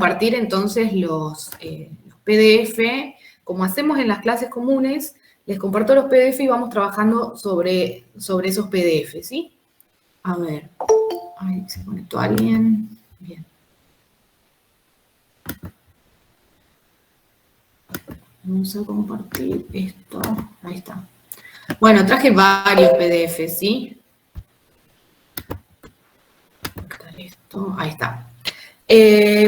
compartir entonces los PDF, como hacemos en las clases comunes, les comparto los PDF y vamos trabajando sobre esos PDF, ¿sí? A ver, ahí se conectó alguien, bien. Vamos a compartir esto, ahí está. Bueno, traje varios PDF, ¿sí? Esto, ahí está.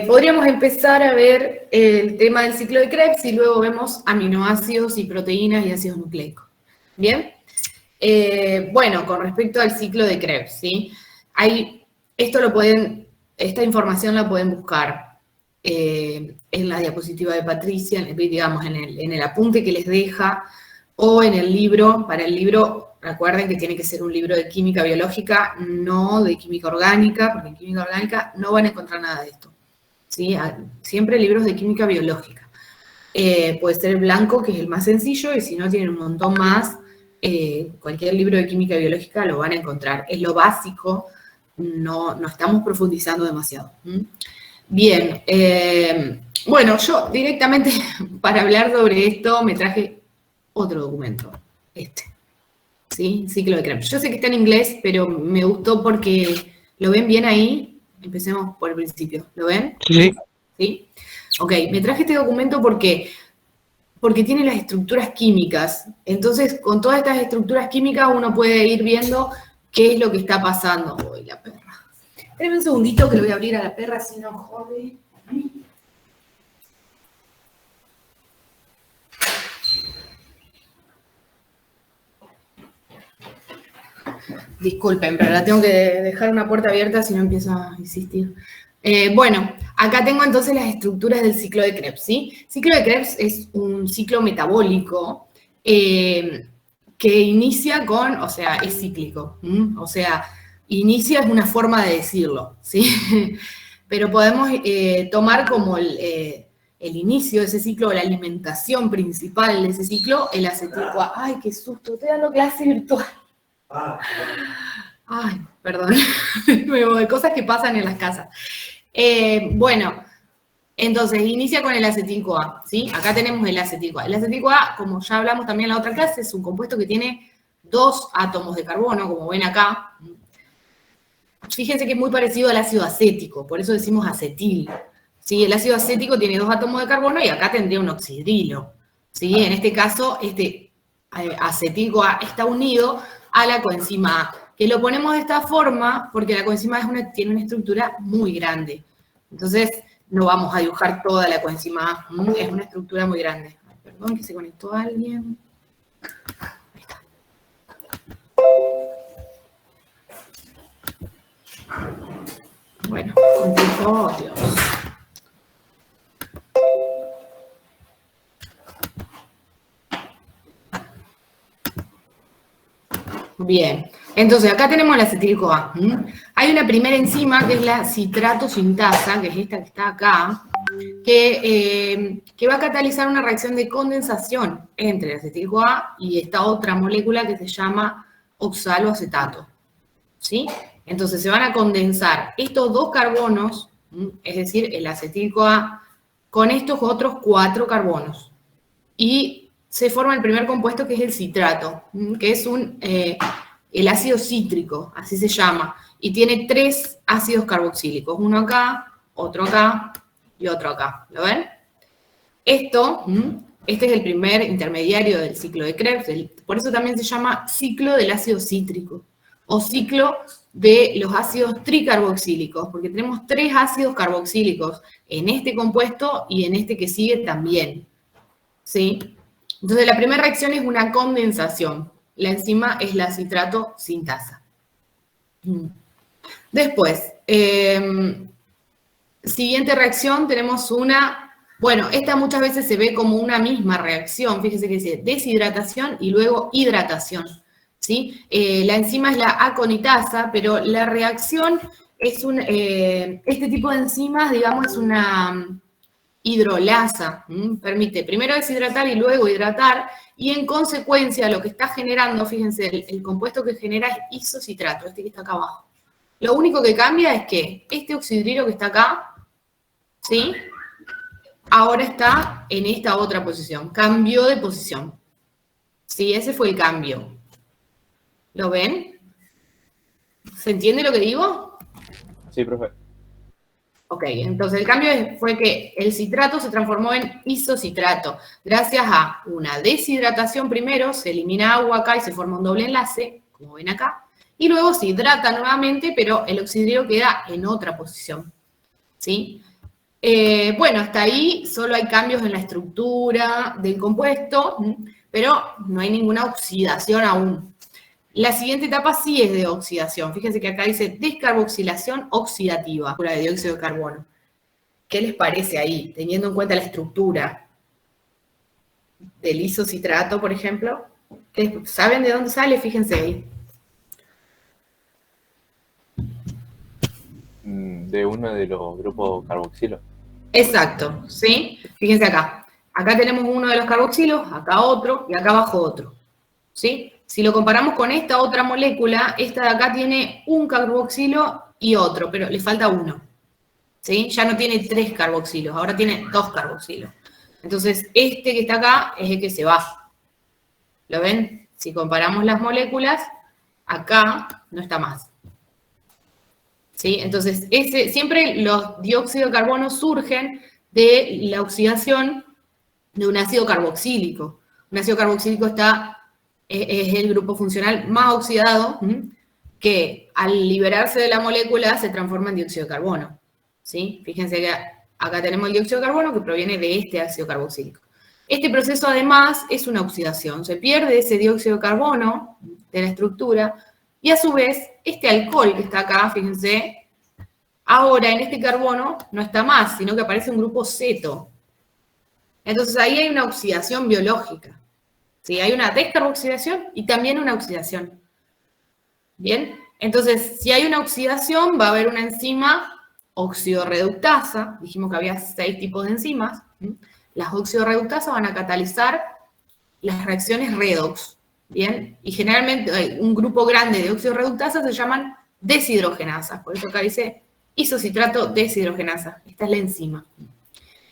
Podríamos empezar a ver el tema del ciclo de Krebs y luego vemos aminoácidos y proteínas y ácidos nucleicos. ¿Bien? Bueno, con respecto al ciclo de Krebs, ¿sí? Esta información la pueden buscar en la diapositiva de Patricia, digamos, en el apunte que les deja, o en el libro. Para el libro, recuerden que tiene que ser un libro de química biológica, no de química orgánica, porque en química orgánica no van a encontrar nada de esto, ¿sí? Siempre libros de química biológica. Puede ser el blanco, que es el más sencillo, y si no, tienen un montón más. Cualquier libro de química biológica lo van a encontrar. Es lo básico, no estamos profundizando demasiado. Bien, bueno, yo directamente para hablar sobre esto me traje otro documento, ¿sí? Ciclo de Krebs. Yo sé que está en inglés, pero me gustó porque lo ven bien ahí. Empecemos por el principio, ¿lo ven? Sí. ¿Sí? Ok, me traje este documento porque tiene las estructuras químicas. Entonces, con todas estas estructuras químicas uno puede ir viendo qué es lo que está pasando. Uy, la perra. Espérenme un segundito que le voy a abrir a la perra, si no jode. Disculpen, pero la tengo que dejar una puerta abierta si no empiezo a insistir. Bueno, acá tengo entonces las estructuras del ciclo de Krebs, ¿sí? El ciclo de Krebs es un ciclo metabólico que inicia con, o sea, es cíclico, o sea, inicia es una forma de decirlo, ¿sí? Pero podemos tomar como el inicio de ese ciclo, la alimentación principal de ese ciclo, el acetil-CoA. ¡Ay, qué susto! Estoy dando clase virtual. Ay, perdón, cosas que pasan en las casas. Bueno, entonces inicia con el acetil-CoA, ¿sí? Acá tenemos el acetil-CoA. El acetil-CoA, como ya hablamos también en la otra clase, es un compuesto que tiene 2 átomos de carbono, como ven acá. Fíjense que es muy parecido al ácido acético, por eso decimos acetil, ¿sí? El ácido acético tiene 2 átomos de carbono y acá tendría un oxidrilo, ¿sí? En este caso, este acetil-CoA está unido a la coenzima A, que lo ponemos de esta forma porque la coenzima A tiene una estructura muy grande. Entonces, no vamos a dibujar toda la coenzima A, es una estructura muy grande. Ay, perdón, que se conectó alguien. Ahí está. Bueno, oh, Dios. Bien, entonces acá tenemos el acetil-CoA. Hay una primera enzima que es la citrato sintasa, que es esta que está acá, que va a catalizar una reacción de condensación entre el acetil-CoA y esta otra molécula que se llama oxaloacetato, ¿sí? Entonces se van a condensar estos 2 carbonos, es decir, el acetil-CoA, con estos otros 4 carbonos. Y se forma el primer compuesto que es el citrato, que es el ácido cítrico, así se llama, y tiene 3 ácidos carboxílicos, uno acá, otro acá y otro acá, ¿lo ven? Este es el primer intermediario del ciclo de Krebs, por eso también se llama ciclo del ácido cítrico, o ciclo de los ácidos tricarboxílicos, porque tenemos 3 ácidos carboxílicos en este compuesto y en este que sigue también, ¿sí? Entonces, la primera reacción es una condensación. La enzima es la citrato sintasa. Después, siguiente reacción, tenemos una... Bueno, esta muchas veces se ve como una misma reacción. Fíjense que dice deshidratación y luego hidratación, ¿sí? La enzima es la aconitasa, pero la reacción es este tipo de enzimas, digamos, es una... hidrolasa, permite primero deshidratar y luego hidratar, y en consecuencia lo que está generando, fíjense, el compuesto que genera es isocitrato, este que está acá abajo. Lo único que cambia es que este oxidrilo que está acá ¿sí? Ahora está en esta otra posición, cambió de posición. Sí, ese fue el cambio. ¿Lo ven? ¿Se entiende lo que digo? Sí, profe. Ok, entonces el cambio fue que el citrato se transformó en isocitrato. Gracias a una deshidratación primero, se elimina agua acá y se forma un doble enlace, como ven acá, y luego se hidrata nuevamente, pero el oxidrio queda en otra posición, ¿sí? Bueno, hasta ahí solo hay cambios en la estructura del compuesto, pero no hay ninguna oxidación aún. La siguiente etapa sí es de oxidación. Fíjense que acá dice descarboxilación oxidativa, de dióxido de carbono. ¿Qué les parece ahí, teniendo en cuenta la estructura del isocitrato, por ejemplo? ¿Saben de dónde sale? Fíjense ahí. De uno de los grupos carboxilo. Exacto, ¿sí? Fíjense acá. Acá tenemos uno de los carboxilos, acá otro y acá abajo otro, ¿sí? Si lo comparamos con esta otra molécula, esta de acá tiene un carboxilo y otro, pero le falta uno, ¿sí? Ya no tiene 3 carboxilos, ahora tiene 2 carboxilos. Entonces, este que está acá es el que se va. ¿Lo ven? Si comparamos las moléculas, acá no está más. ¿Sí? Entonces, siempre los dióxidos de carbono surgen de la oxidación de un ácido carboxílico. Un ácido carboxílico es el grupo funcional más oxidado, que al liberarse de la molécula se transforma en dióxido de carbono. ¿Sí? Fíjense que acá tenemos el dióxido de carbono que proviene de este ácido carboxílico. Este proceso además es una oxidación. Se pierde ese dióxido de carbono de la estructura y a su vez este alcohol que está acá, fíjense, ahora en este carbono no está más, sino que aparece un grupo ceto. Entonces ahí hay una oxidación biológica. ¿Sí? Hay una descarboxilación y también una oxidación. ¿Bien? Entonces, si hay una oxidación, va a haber una enzima oxidorreductasa. Dijimos que había 6 tipos de enzimas. Las oxidorreductasas van a catalizar las reacciones redox. ¿Bien? Y generalmente un grupo grande de oxidorreductasas se llaman deshidrogenasas. Por eso acá dice isocitrato deshidrogenasa. Esta es la enzima.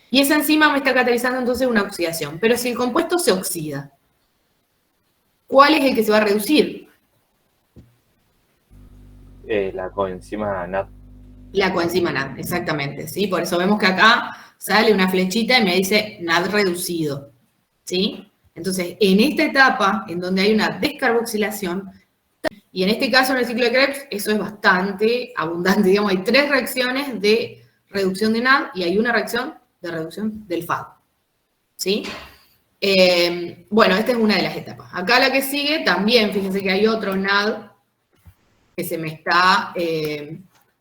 Y esa enzima me está catalizando entonces una oxidación. Pero si el compuesto se oxida, ¿cuál es el que se va a reducir? La coenzima NAD. La coenzima NAD, exactamente, ¿sí? Por eso vemos que acá sale una flechita y me dice NAD reducido, ¿sí? Entonces, en esta etapa, en donde hay una descarboxilación, y en este caso en el ciclo de Krebs, eso es bastante abundante, digamos, hay 3 reacciones de reducción de NAD y hay una reacción de reducción del FAD, ¿sí? Bueno, esta es una de las etapas. Acá la que sigue también, fíjense que hay otro NAD que se me está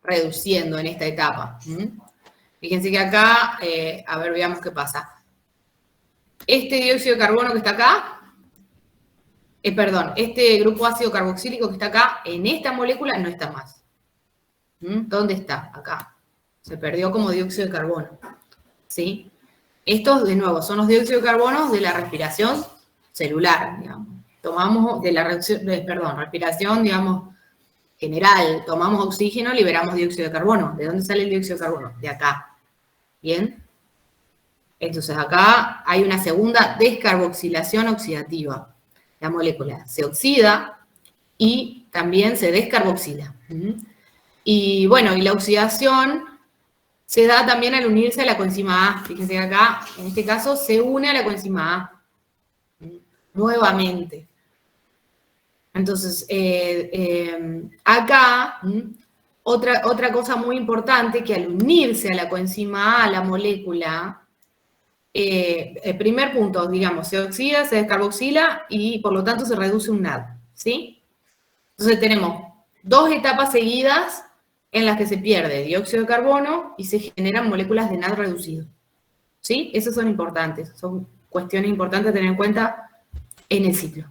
reduciendo en esta etapa. Fíjense que acá, a ver, veamos qué pasa. Este dióxido de carbono que está acá, perdón, este grupo ácido carboxílico que está acá, en esta molécula no está más. ¿Dónde está? Acá. Se perdió como dióxido de carbono. ¿Sí? Estos, de nuevo, son los dióxidos de carbono de la respiración celular, digamos. Tomamos de la respiración, digamos, general, tomamos oxígeno, liberamos dióxido de carbono. ¿De dónde sale el dióxido de carbono? De acá. ¿Bien? Entonces acá hay una segunda descarboxilación oxidativa. La molécula se oxida y también se descarboxila. Y bueno, y la oxidación se da también al unirse a la coenzima A. Fíjense que acá, en este caso, se une a la coenzima A. Nuevamente. Entonces, acá, otra cosa muy importante, que al unirse a la coenzima A, la molécula, el primer punto, digamos, se oxida, se descarboxila y por lo tanto se reduce un NAD, ¿sí? Entonces tenemos 2 etapas seguidas en las que se pierde dióxido de carbono y se generan moléculas de NAD reducido, ¿sí? Esas son importantes, son cuestiones importantes a tener en cuenta en el ciclo.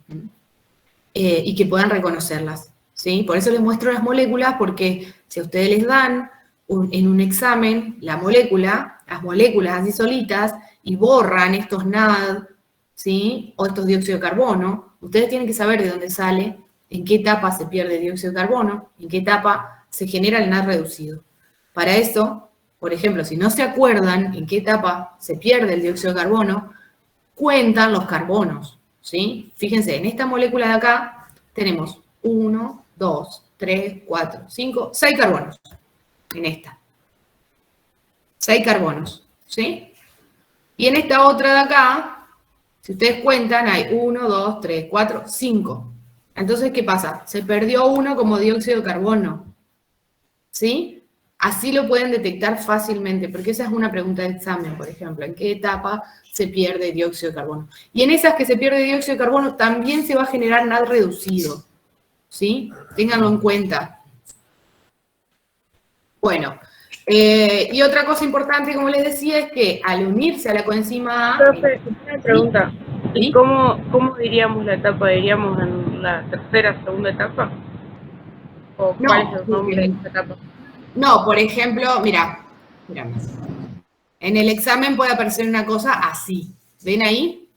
Y que puedan reconocerlas, ¿sí? Por eso les muestro las moléculas, porque si a ustedes les dan en un examen las moléculas así solitas, y borran estos NAD, ¿sí? O estos dióxidos de carbono, ustedes tienen que saber de dónde sale, en qué etapa se pierde dióxido de carbono, en qué etapa se genera el NAD reducido. Para eso, por ejemplo, si no se acuerdan en qué etapa se pierde el dióxido de carbono, cuentan los carbonos, ¿sí? Fíjense, en esta molécula de acá tenemos 1, 2, 3, 4, 5, 6 carbonos en esta. 6 carbonos, ¿sí? Y en esta otra de acá, si ustedes cuentan, hay 1, 2, 3, 4, 5. Entonces, ¿qué pasa? Se perdió uno como dióxido de carbono, ¿sí? Así lo pueden detectar fácilmente, porque esa es una pregunta de examen, por ejemplo, ¿en qué etapa se pierde dióxido de carbono? Y en esas que se pierde dióxido de carbono también se va a generar NAD reducido, ¿sí? Ténganlo en cuenta. Bueno, y otra cosa importante, como les decía, es que al unirse a la coenzima A... Profe, una pregunta. ¿Sí? ¿Cómo diríamos la etapa? ¿Diríamos en la tercera, segunda etapa? ¿O No, cuál es el nombre de esta etapa? No, por ejemplo, mira, en el examen puede aparecer una cosa así. ¿Ven ahí?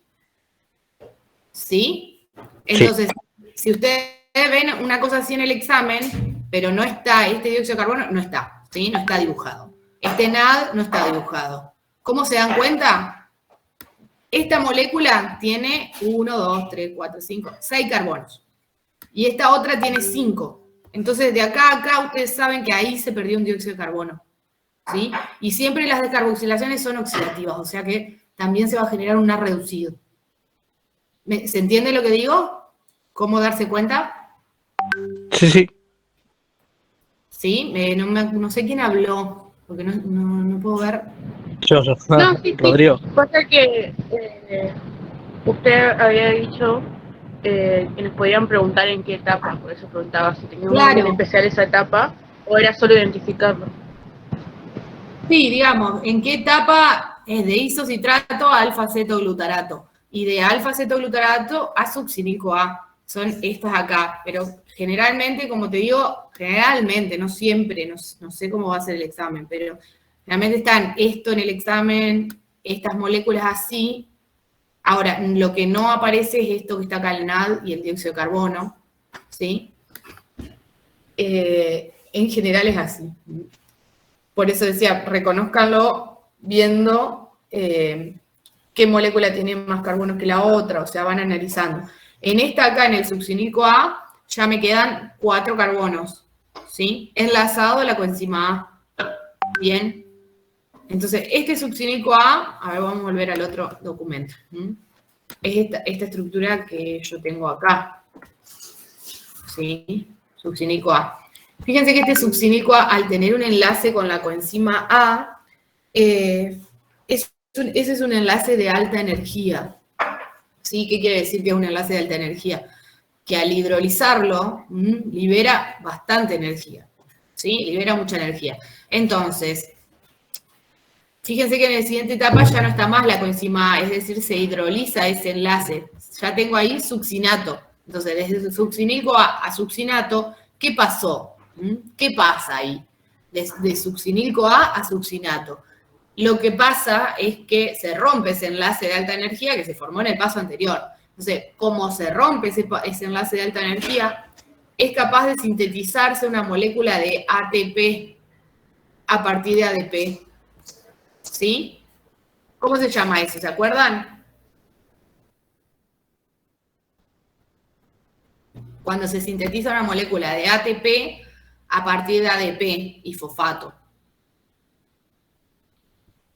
¿Sí? Entonces, si ustedes ven una cosa así en el examen, pero no está, este dióxido de carbono no está, ¿sí? No está dibujado. Este NAD no está dibujado. ¿Cómo se dan cuenta? Esta molécula tiene 1, 2, 3, 4, 5, 6 carbonos. Y esta otra tiene 5. Entonces, de acá a acá, ustedes saben que ahí se perdió un dióxido de carbono, ¿sí? Y siempre las descarboxilaciones son oxidativas, o sea que también se va a generar un NAD reducido. ¿Se entiende lo que digo? ¿Cómo darse cuenta? Sí, sí. ¿Sí? No sé quién habló, porque no puedo ver. Yo. No, sí. Rodrigo. Pasa que usted había dicho que nos podían preguntar en qué etapa, por eso preguntaba si tenía un orden especial esa etapa o era solo identificarlo. Sí, digamos, ¿en qué etapa es de isocitrato a alfa-cetoglutarato? Y de alfa-cetoglutarato a succinilco A. Son estas acá, pero generalmente, como te digo, generalmente, no siempre, no sé cómo va a ser el examen, pero realmente están esto en el examen, estas moléculas así. Ahora, lo que no aparece es esto que está acá, el NAD y el dióxido de carbono, ¿sí? En general es así. Por eso decía, reconózcanlo viendo qué molécula tiene más carbonos que la otra, o sea, van analizando. En esta acá, en el succinilco A, ya me quedan 4 carbonos, ¿sí? Enlazado a la coenzima A. Bien. Entonces, este succinilco A, a ver, vamos a volver al otro documento. Es esta estructura que yo tengo acá. ¿Sí? Succinilco A. Fíjense que este succinilco A, al tener un enlace con la coenzima A, ese es un enlace de alta energía. ¿Sí? ¿Qué quiere decir que es un enlace de alta energía? Que al hidrolizarlo, libera bastante energía. ¿Sí? Libera mucha energía. Entonces, fíjense que en la siguiente etapa ya no está más la coenzima A, es decir, se hidroliza ese enlace. Ya tengo ahí succinato. Entonces, desde succinilco a succinato, ¿qué pasó? ¿Qué pasa ahí? De succinilco a succinato. Lo que pasa es que se rompe ese enlace de alta energía que se formó en el paso anterior. Entonces, como se rompe ese enlace de alta energía, es capaz de sintetizarse una molécula de ATP a partir de ADP. ¿Sí? ¿Cómo se llama eso? ¿Se acuerdan? Cuando se sintetiza una molécula de ATP a partir de ADP y fosfato.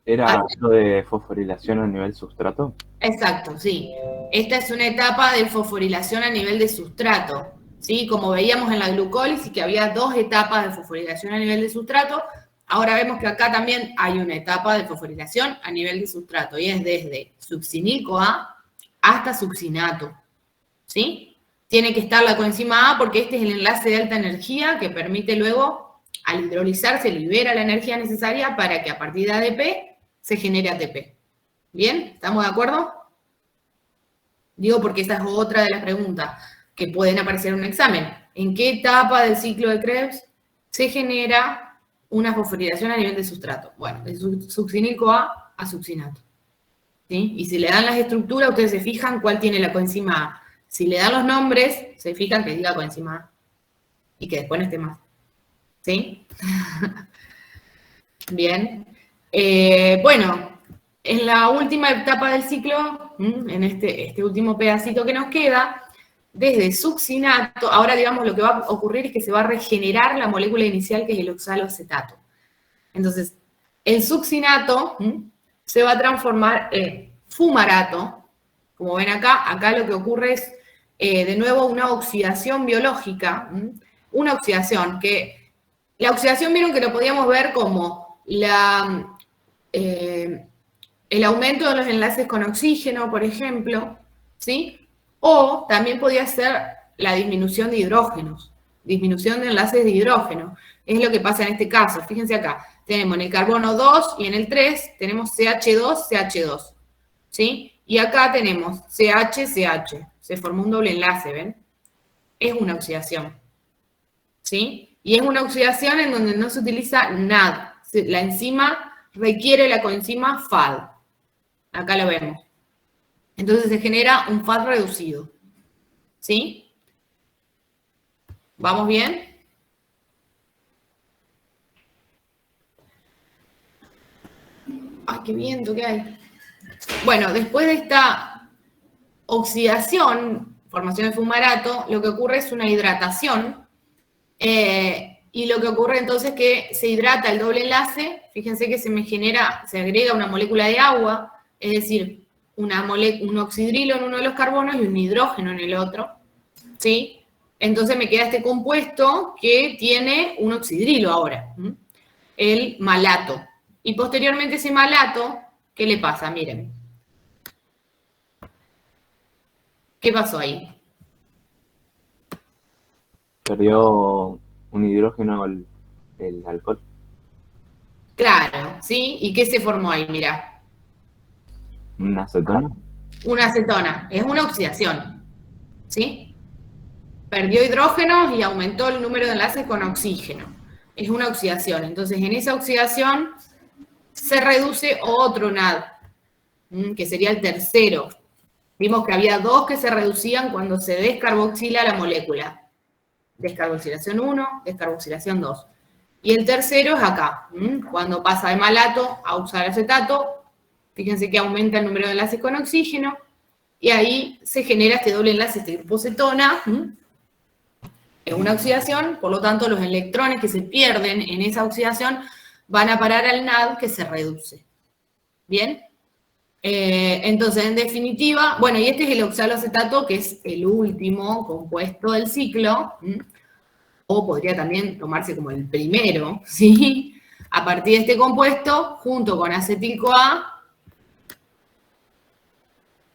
¿Era lo de fosforilación a nivel sustrato? Exacto, sí. Esta es una etapa de fosforilación a nivel de sustrato. ¿Sí? Como veíamos en la glucólisis, que había 2 etapas de fosforilación a nivel de sustrato, ahora vemos que acá también hay una etapa de fosforilación a nivel de sustrato, y es desde succinilco A hasta succinato. ¿Sí? Tiene que estar la coenzima A porque este es el enlace de alta energía que permite luego, al hidrolizar, se libera la energía necesaria para que a partir de ADP se genere ATP. ¿Bien? ¿Estamos de acuerdo? Digo porque esta es otra de las preguntas que pueden aparecer en un examen. ¿En qué etapa del ciclo de Krebs se genera una fosforilación a nivel de sustrato? Bueno, de succinilco A succinato. ¿Sí? Y si le dan las estructuras, ustedes se fijan cuál tiene la coenzima A. Si le dan los nombres, se fijan que diga coenzima A. Y que después no esté más. ¿Sí? Bien. Bueno, en la última etapa del ciclo, en este último pedacito que nos queda, desde succinato, ahora digamos lo que va a ocurrir es que se va a regenerar la molécula inicial que es el oxaloacetato. Entonces, el succinato se va a transformar en fumarato. Como ven acá lo que ocurre es, de nuevo, una oxidación biológica. Una oxidación que, la oxidación vieron que lo podíamos ver como el aumento de los enlaces con oxígeno, por ejemplo, ¿sí? O también podía ser la disminución de hidrógenos, disminución de enlaces de hidrógeno. Es lo que pasa en este caso. Fíjense acá, tenemos en el carbono 2 y en el 3 tenemos CH2, CH2, ¿sí? Y acá tenemos CH, CH. Se formó un doble enlace, ¿ven? Es una oxidación, ¿sí? Y es una oxidación en donde no se utiliza NAD. La enzima requiere la coenzima FAD. Acá lo vemos. Entonces se genera un FAD reducido, ¿sí? ¿Vamos bien? ¡Ay, qué viento que hay! Bueno, después de esta oxidación, formación de fumarato, lo que ocurre es una hidratación. Y lo que ocurre entonces es que se hidrata el doble enlace. Fíjense que se agrega una molécula de agua, es decir, un oxidrilo en uno de los carbonos y un hidrógeno en el otro, ¿sí? Entonces me queda este compuesto que tiene un oxidrilo ahora, el malato. Y posteriormente ese malato, ¿qué le pasa? Miren. ¿Qué pasó ahí? Perdió un hidrógeno el alcohol. Claro, ¿sí? ¿Y qué se formó ahí? Mirá. ¿Una acetona? Una acetona. Es una oxidación, ¿sí? Perdió hidrógenos y aumentó el número de enlaces con oxígeno. Es una oxidación. Entonces, en esa oxidación se reduce otro NAD, que sería el tercero. Vimos que había dos que se reducían cuando se descarboxila la molécula. Descarboxilación 1, descarboxilación 2. Y el tercero es acá, cuando pasa de malato a oxaloacetato. Fíjense que aumenta el número de enlaces con oxígeno, y ahí se genera este doble enlace, este grupo cetona. Es una oxidación, por lo tanto los electrones que se pierden en esa oxidación van a parar al NAD que se reduce. ¿Bien? Entonces, en definitiva, bueno, y este es el oxaloacetato, que es el último compuesto del ciclo, o podría también tomarse como el primero, ¿sí? A partir de este compuesto, junto con acetil-CoA,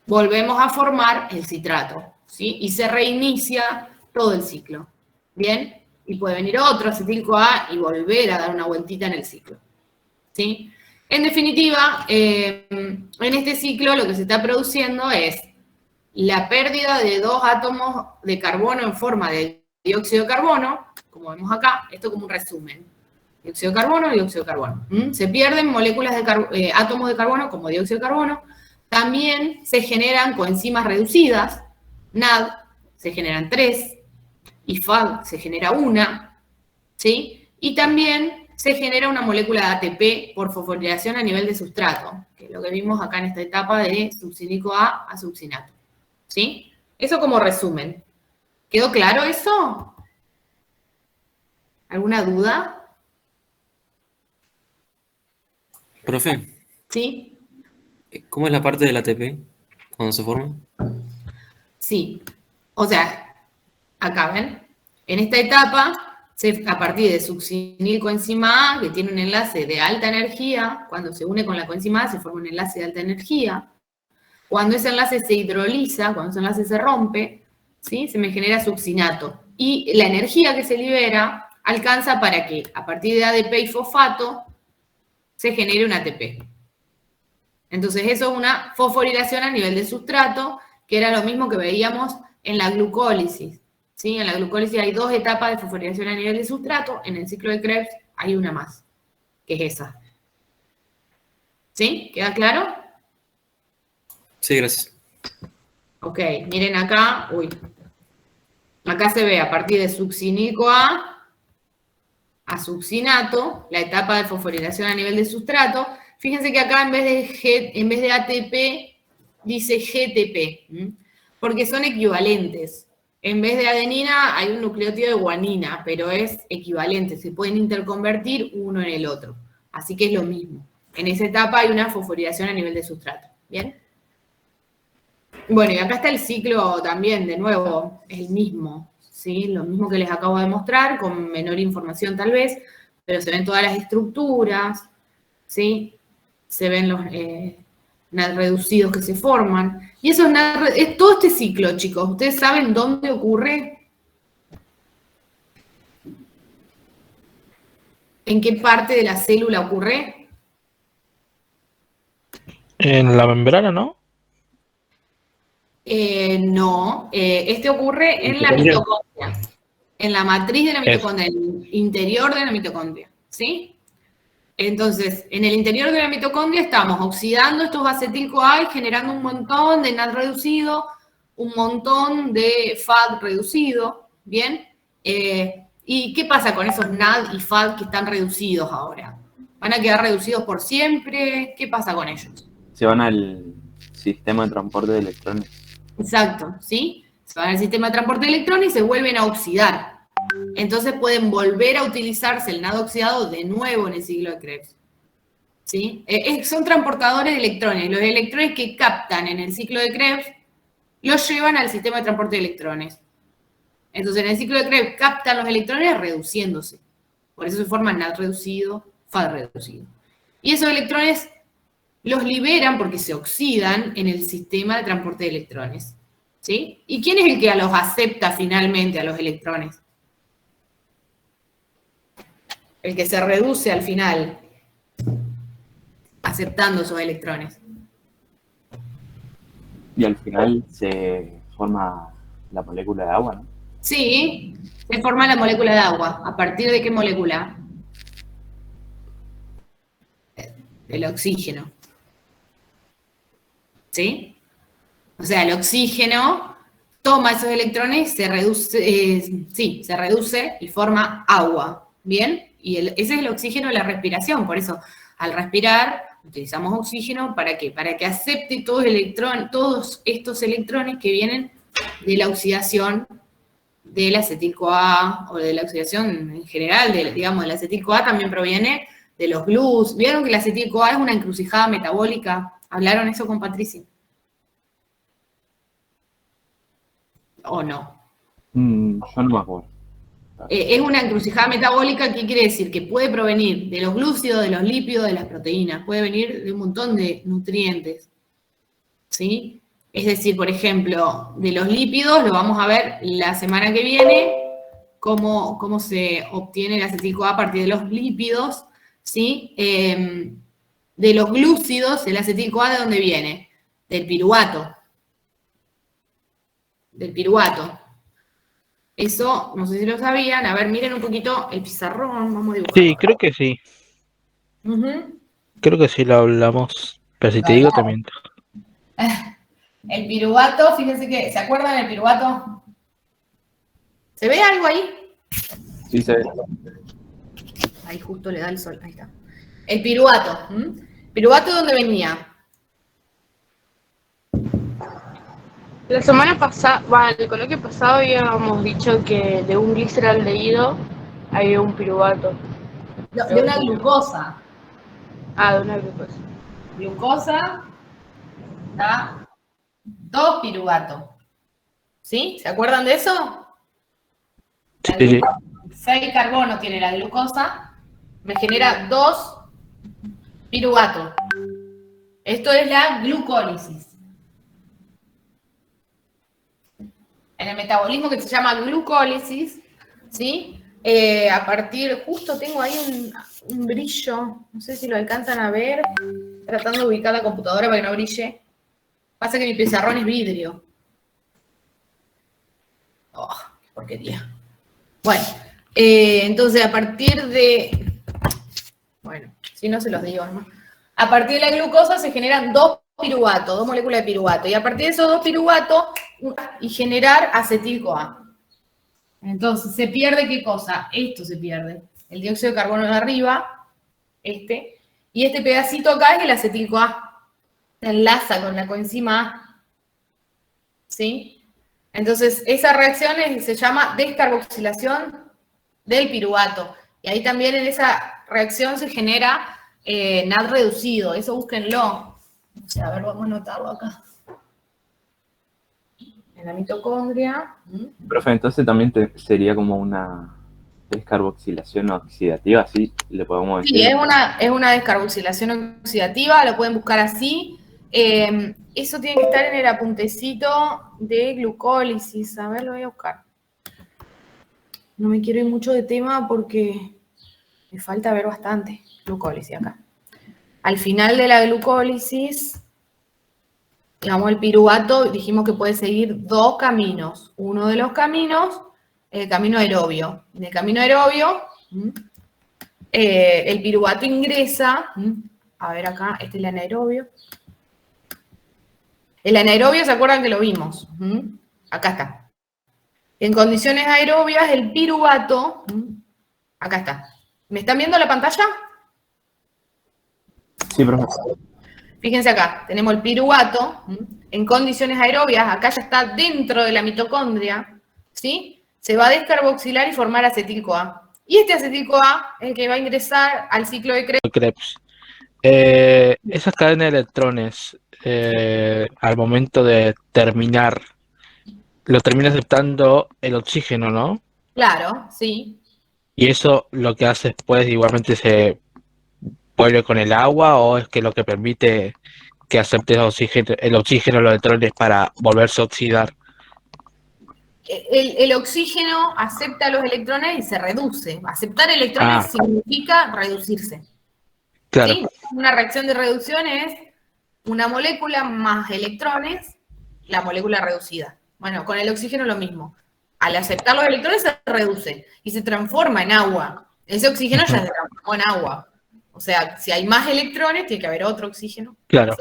volvemos a formar el citrato, ¿sí? Y se reinicia todo el ciclo, ¿bien? Y puede venir otro acetil-CoA y volver a dar una vueltita en el ciclo, ¿sí? En definitiva, en este ciclo lo que se está produciendo es la pérdida de dos átomos de carbono en forma de dióxido de carbono, como vemos acá, esto como un resumen. Dióxido de carbono, dióxido de carbono. Se pierden moléculas de átomos de carbono como dióxido de carbono. También se generan coenzimas reducidas, NAD, se generan 3, y FAD se genera 1, ¿sí? Y también se genera una molécula de ATP por fosforilación a nivel de sustrato, que es lo que vimos acá en esta etapa de succínico a succinato, ¿sí? Eso como resumen. ¿Quedó claro eso? ¿Alguna duda? Profe, ¿Sí? ¿cómo es la parte del ATP cuando se forma? Sí. O sea, acá ven, en esta etapa, a partir de succinilcoenzima A, que tiene un enlace de alta energía, cuando se une con la coenzima A se forma un enlace de alta energía. Cuando ese enlace se hidroliza, cuando ese enlace se rompe, ¿sí? Se me genera succinato. Y la energía que se libera alcanza para que, a partir de ADP y fosfato, se genere un ATP. Entonces, eso es una fosforilación a nivel de sustrato, que era lo mismo que veíamos en la glucólisis. ¿Sí? En la glucólisis hay dos etapas de fosforilación a nivel de sustrato, en el ciclo de Krebs hay una más, que es esa. ¿Sí? ¿Queda claro? Sí, gracias. Ok, miren acá, acá se ve a partir de succinico A, a succinato, la etapa de fosforilación a nivel de sustrato. Fíjense que acá en vez de ATP dice GTP, porque son equivalentes. En vez de adenina hay un nucleótido de guanina, pero es equivalente, se pueden interconvertir uno en el otro. Así que es lo mismo. En esa etapa hay una fosforilación a nivel de sustrato. ¿Bien? Bueno, y acá está el ciclo también, de nuevo, es el mismo, ¿sí? Lo mismo que les acabo de mostrar, con menor información tal vez, pero se ven todas las estructuras, ¿sí? Se ven los NAD reducidos que se forman. Y eso es todo este ciclo, chicos. ¿Ustedes saben dónde ocurre? ¿En qué parte de la célula ocurre? En la membrana, ¿no? No, este ocurre en la mitocondria, en la matriz de la mitocondria, en el interior de la mitocondria, ¿sí? Entonces, en el interior de la mitocondria estamos oxidando estos acetil-CoA y generando un montón de NAD reducido, un montón de FAD reducido, ¿bien? ¿Y qué pasa con esos NAD y FAD que están reducidos ahora? ¿Van a quedar reducidos por siempre? ¿Qué pasa con ellos? Se van al sistema de transporte de electrones. Exacto, ¿sí? Se van al sistema de transporte de electrones y se vuelven a oxidar. Entonces pueden volver a utilizarse el NAD oxidado de nuevo en el ciclo de Krebs. ¿Sí? Son transportadores de electrones. Los electrones que captan en el ciclo de Krebs los llevan al sistema de transporte de electrones. Entonces en el ciclo de Krebs captan los electrones reduciéndose. Por eso se forma NAD reducido, FAD reducido. Y esos electrones los liberan porque se oxidan en el sistema de transporte de electrones. ¿Sí? ¿Y quién es el que los acepta finalmente a los electrones? El que se reduce al final, aceptando esos electrones. Y al final se forma la molécula de agua, ¿no? Sí, se forma la molécula de agua. ¿A partir de qué molécula? Del oxígeno. ¿Sí? O sea, el oxígeno toma esos electrones, se reduce y forma agua. ¿Bien? Y ese es el oxígeno de la respiración. Por eso, al respirar, utilizamos oxígeno. ¿Para qué? Para que acepte todos estos electrones que vienen de la oxidación del acetil-CoA o de la oxidación en general, digamos, el acetil-CoA también proviene de los glues. ¿Vieron que el acetil-CoA es una encrucijada metabólica? ¿Hablaron eso con Patricia? ¿O no? Yo no me acuerdo. Es una encrucijada metabólica. ¿Qué quiere decir? Que puede provenir de los glúcidos, de los lípidos, de las proteínas. Puede venir de un montón de nutrientes. ¿Sí? Es decir, por ejemplo, de los lípidos, lo vamos a ver la semana que viene, cómo se obtiene el acetil-CoA a partir de los lípidos, ¿sí? De los glúcidos, el acetil-CoA, ¿de dónde viene? Del piruvato. Del piruvato. Eso, no sé si lo sabían. A ver, miren un poquito el pizarrón, vamos a dibujar. Sí, creo que sí. Creo que sí lo hablamos. Pero si te digo, te miento. El piruvato, fíjense que, ¿se acuerdan del piruvato? ¿Se ve algo ahí? Sí, se ve. Ahí justo le da el sol, ahí está. El piruvato. ¿Piruvato de dónde venía? La semana pasada, el coloquio pasado habíamos dicho que de un gliceraldehído había un piruvato. No, de una glucosa. Ah, de una glucosa. Glucosa da 2 piruvatos. ¿Sí? ¿Se acuerdan de eso? Sí. 6 carbono tiene la glucosa, me genera 2 piruvatos. Esto es la glucólisis. En el metabolismo que se llama glucólisis, ¿sí? A partir, justo tengo ahí un brillo, no sé si lo alcanzan a ver, tratando de ubicar la computadora para que no brille. Pasa que mi pizarrón es vidrio. Oh, qué porquería. Bueno, entonces a partir de... Bueno, si no se los digo, ¿no? A partir de la glucosa se generan 2 piruvatos, 2 moléculas de piruvato. Y a partir de esos 2 piruvatos, y generar acetil-CoA. Entonces, ¿se pierde qué cosa? Esto se pierde. el dióxido de carbono de arriba, y este pedacito acá es el acetil-CoA. Se enlaza con la coenzima A, ¿sí? Entonces, esa reacción se llama descarboxilación del piruvato. Y ahí también en esa reacción se genera NAD reducido, eso búsquenlo. O sea, a ver, vamos a anotarlo acá. En la mitocondria. Profe, entonces también sería como una descarboxilación oxidativa, así le podemos decir. Sí, es una descarboxilación oxidativa, lo pueden buscar así. Eso tiene que estar en el apuntecito de glucólisis. A ver, lo voy a buscar. No me quiero ir mucho de tema porque me falta ver bastante. Glucólisis acá. Al final de la glucólisis, digamos, el piruvato, dijimos que puede seguir dos caminos. Uno de los caminos, el camino aerobio. En el camino aerobio, el piruvato ingresa, a ver acá, este es el anaerobio. El anaerobio, ¿se acuerdan que lo vimos? Acá está. En condiciones aerobias, el piruvato, acá está. ¿Me están viendo la pantalla? Sí, profe. Fíjense acá, tenemos el piruvato, en condiciones aerobias, acá ya está dentro de la mitocondria, ¿sí? Se va a descarboxilar y formar acetil-CoA. Y este acetil-CoA es el que va a ingresar al ciclo de Krebs. Esas cadenas de electrones, al momento de terminar, lo termina aceptando el oxígeno, ¿no? Claro, sí. Y eso lo que hace después igualmente se vuelve con el agua, o es que lo que permite que acepte el oxígeno, los electrones para volverse a oxidar. El oxígeno acepta los electrones y se reduce. Aceptar electrones significa reducirse. Claro. ¿Sí? Una reacción de reducción es una molécula más electrones, la molécula reducida. Bueno, con el oxígeno lo mismo. Al aceptar los electrones se reduce y se transforma en agua. Ese oxígeno ya se transformó en agua. O sea, si hay más electrones, tiene que haber otro oxígeno. Claro.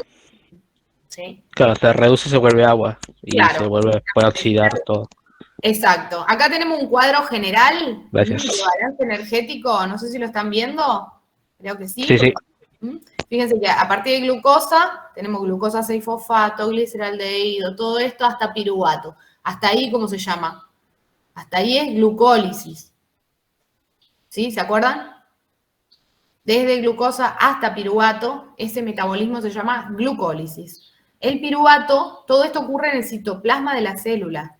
¿Sí? Claro, se reduce, se vuelve agua y Claro. se puede oxidar todo. Exacto. Acá tenemos un cuadro general de Gracias. balance energético. No sé si lo están viendo. Creo que sí. Sí, sí. Fíjense que a partir de glucosa, tenemos glucosa 6-fosfato, gliceraldehído, todo esto hasta piruvato. Hasta ahí, ¿cómo se llama? Hasta ahí es glucólisis. ¿Sí? ¿Se acuerdan? Desde glucosa hasta piruvato, ese metabolismo se llama glucólisis. El piruvato, todo esto ocurre en el citoplasma de la célula,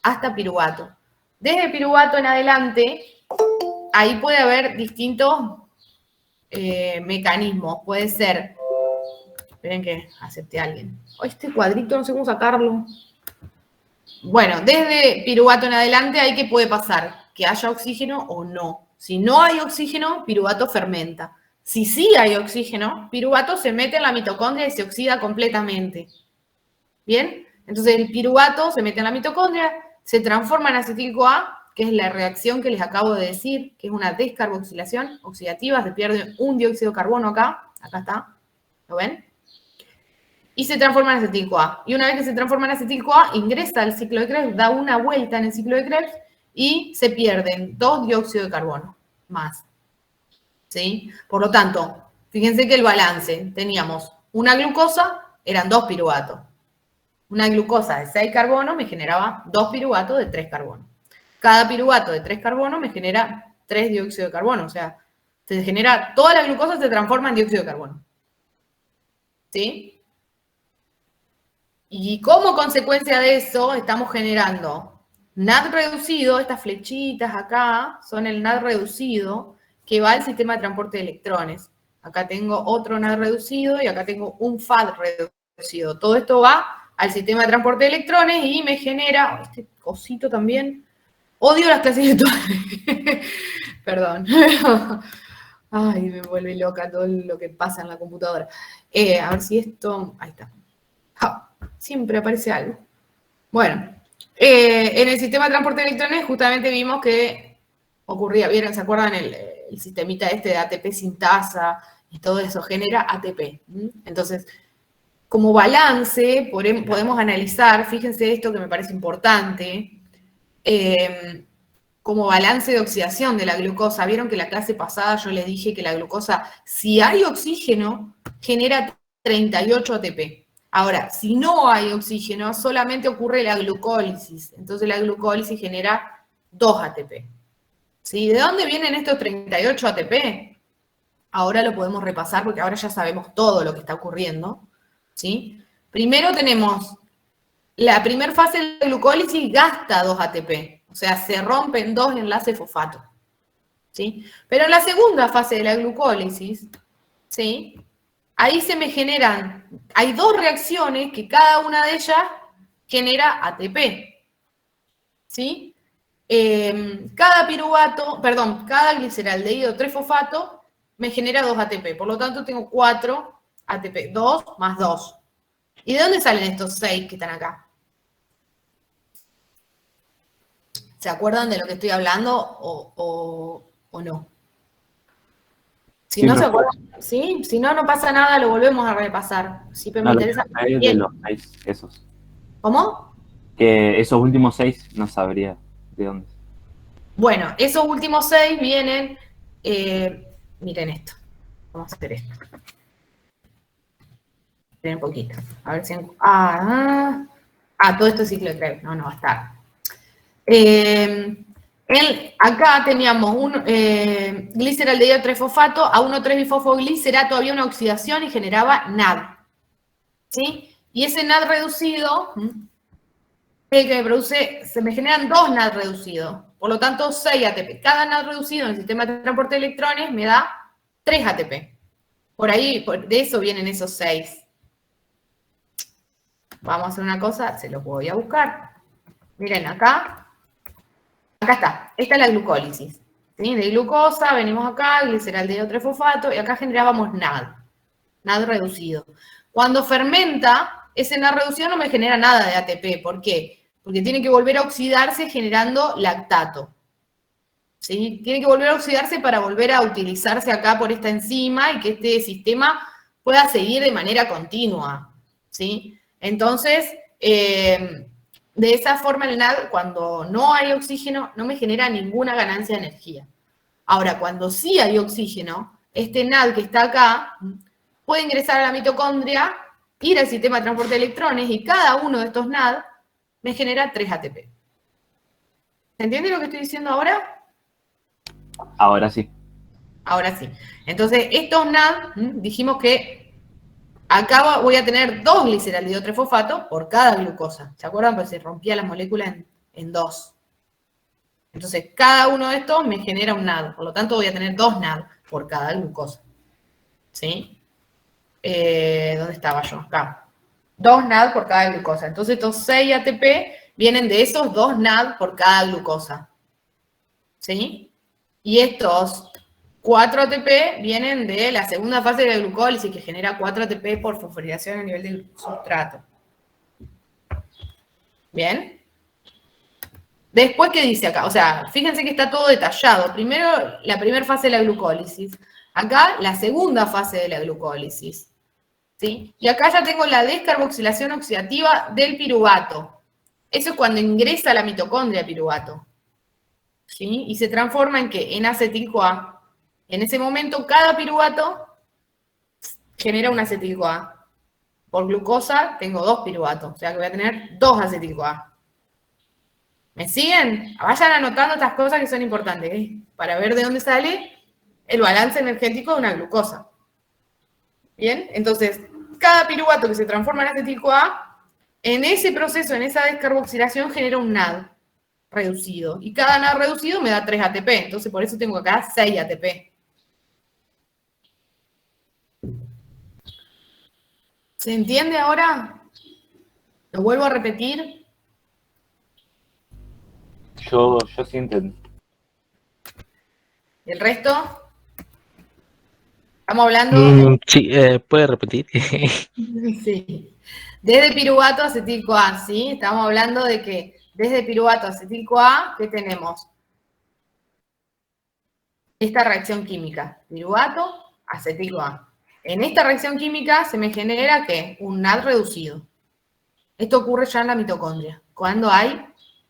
hasta piruvato. Desde piruvato en adelante, ahí puede haber distintos mecanismos. Puede ser, esperen que acepte a alguien. Este cuadrito no sé cómo sacarlo. Bueno, desde piruvato en adelante, ¿ahí qué puede pasar? Que haya oxígeno o no. Si no hay oxígeno, piruvato fermenta. Si sí hay oxígeno, piruvato se mete en la mitocondria y se oxida completamente. ¿Bien? Entonces el piruvato se mete en la mitocondria, se transforma en acetil-CoA, que es la reacción que les acabo de decir, que es una descarboxilación oxidativa, se pierde un dióxido de carbono acá está, ¿lo ven? Y se transforma en acetil-CoA. Y una vez que se transforma en acetil-CoA, ingresa al ciclo de Krebs, da una vuelta en el ciclo de Krebs y se pierden 2 dióxidos de carbono más. ¿Sí? Por lo tanto, fíjense que el balance, teníamos una glucosa, eran 2 piruvatos. Una glucosa de 6 carbonos me generaba 2 piruvatos de 3 carbonos. Cada piruvato de 3 carbonos me genera 3 dióxidos de carbono. O sea, se genera, toda la glucosa se transforma en dióxido de carbono. ¿Sí? Y como consecuencia de eso, estamos generando NAD reducido, estas flechitas acá son el NAD reducido que va al sistema de transporte de electrones. Acá tengo otro NAD reducido y acá tengo un FAD reducido. Todo esto va al sistema de transporte de electrones y me genera, este cosito también, odio las clases virtuales. Perdón. Ay, me vuelve loca todo lo que pasa en la computadora. A ver si esto, ahí está. Siempre aparece algo. Bueno, en el sistema de transporte de electrones justamente vimos que ocurría, ¿vieron? ¿Se acuerdan el sistemita este de ATP sintasa y todo eso? Genera ATP. Entonces, como balance, podemos analizar, fíjense esto que me parece importante, como balance de oxidación de la glucosa. Vieron que la clase pasada yo les dije que la glucosa, si hay oxígeno, genera 38 ATP. Ahora, si no hay oxígeno, solamente ocurre la glucólisis. Entonces la glucólisis genera 2 ATP. ¿Sí? ¿De dónde vienen estos 38 ATP? Ahora lo podemos repasar porque ahora ya sabemos todo lo que está ocurriendo. ¿Sí? Primero tenemos, la primera fase de la glucólisis gasta 2 ATP. O sea, se rompen 2 enlaces fosfato. ¿Sí? Pero en la segunda fase de la glucólisis, ¿sí? Ahí se me generan, hay 2 reacciones que cada una de ellas genera ATP. ¿Sí? Cada gliceraldehído 3-fosfato me genera 2 ATP. Por lo tanto, tengo 4 ATP. 2 más 2. ¿Y de dónde salen estos 6 que están acá? ¿Se acuerdan de lo que estoy hablando o no? Si Sí, no se profe. acuerdan, ¿sí? Si no, no pasa nada, lo volvemos a repasar. Sí, pero me No, lo que interesa. no sé es de Bien. los 6 esos. ¿Cómo? Que esos últimos 6 no sabría de dónde. Bueno, esos últimos 6 vienen, miren esto. Vamos a hacer esto. Esperen un poquito. A ver si... todo esto es ciclo de Krebs. No va a estar. Acá teníamos un gliceraldehído 3-fosfato, a 1,3-bifosfoglicerato había una oxidación y generaba NAD. ¿Sí? Y ese NAD reducido, el que me produce, se me generan 2 NAD reducidos. Por lo tanto, 6 ATP. Cada NAD reducido en el sistema de transporte de electrones me da 3 ATP. Por ahí, de eso vienen esos 6. Vamos a hacer una cosa, se los voy a buscar. Miren, acá está. Esta es la glucólisis. ¿Sí? De glucosa, venimos acá, gliceraldehído 3-fosfato, y acá generábamos NAD reducido. Cuando fermenta, ese NAD reducido no me genera nada de ATP. ¿Por qué? Porque tiene que volver a oxidarse generando lactato. ¿Sí? Tiene que volver a oxidarse para volver a utilizarse acá por esta enzima y que este sistema pueda seguir de manera continua. ¿Sí? Entonces, de esa forma el NAD, cuando no hay oxígeno, no me genera ninguna ganancia de energía. Ahora, cuando sí hay oxígeno, este NAD que está acá puede ingresar a la mitocondria, ir al sistema de transporte de electrones y cada uno de estos NAD me genera 3 ATP. ¿Se entiende lo que estoy diciendo ahora? Ahora sí. Ahora sí. Entonces, estos NAD, dijimos que acá voy a tener 2 gliceraldehído 3-fosfato por cada glucosa. ¿Se acuerdan? Pues se rompía la molécula en 2. Entonces, cada uno de estos me genera un NAD. Por lo tanto, voy a tener 2 NAD por cada glucosa. ¿Sí? ¿Dónde estaba yo? Acá. 2 NAD por cada glucosa. Entonces, estos 6 ATP vienen de esos 2 NAD por cada glucosa. ¿Sí? Y estos 4 ATP vienen de la segunda fase de la glucólisis, que genera 4 ATP por fosforilación a nivel del sustrato. ¿Bien? Después, ¿qué dice acá? O sea, fíjense que está todo detallado. Primero, la primera fase de la glucólisis. Acá, la segunda fase de la glucólisis. ¿Sí? Y acá ya tengo la descarboxilación oxidativa del piruvato. Eso es cuando ingresa a la mitocondria el piruvato. ¿Sí? Y se transforma en ¿qué? En acetil-CoA. En ese momento, cada piruvato genera un acetil-CoA. Por glucosa tengo 2 piruvatos, o sea que voy a tener 2 acetil-CoA. ¿Me siguen? Vayan anotando estas cosas que son importantes, para ver de dónde sale el balance energético de una glucosa. ¿Bien? Entonces, cada piruvato que se transforma en acetil-CoA, en ese proceso, en esa descarboxilación, genera un NAD reducido. Y cada NAD reducido me da 3 ATP. Entonces, por eso tengo acá 6 ATP. ¿Se entiende ahora? Lo vuelvo a repetir. Yo sí entendí. ¿El resto? Estamos hablando... Sí, ¿puede repetir? Sí. Desde piruvato a acetil-CoA, ¿sí? Estamos hablando de que desde piruvato a acetil-CoA, ¿qué tenemos? Esta reacción química. Piruvato, acetil-CoA. En esta reacción química se me genera, ¿qué? Un NAD reducido. Esto ocurre ya en la mitocondria, cuando hay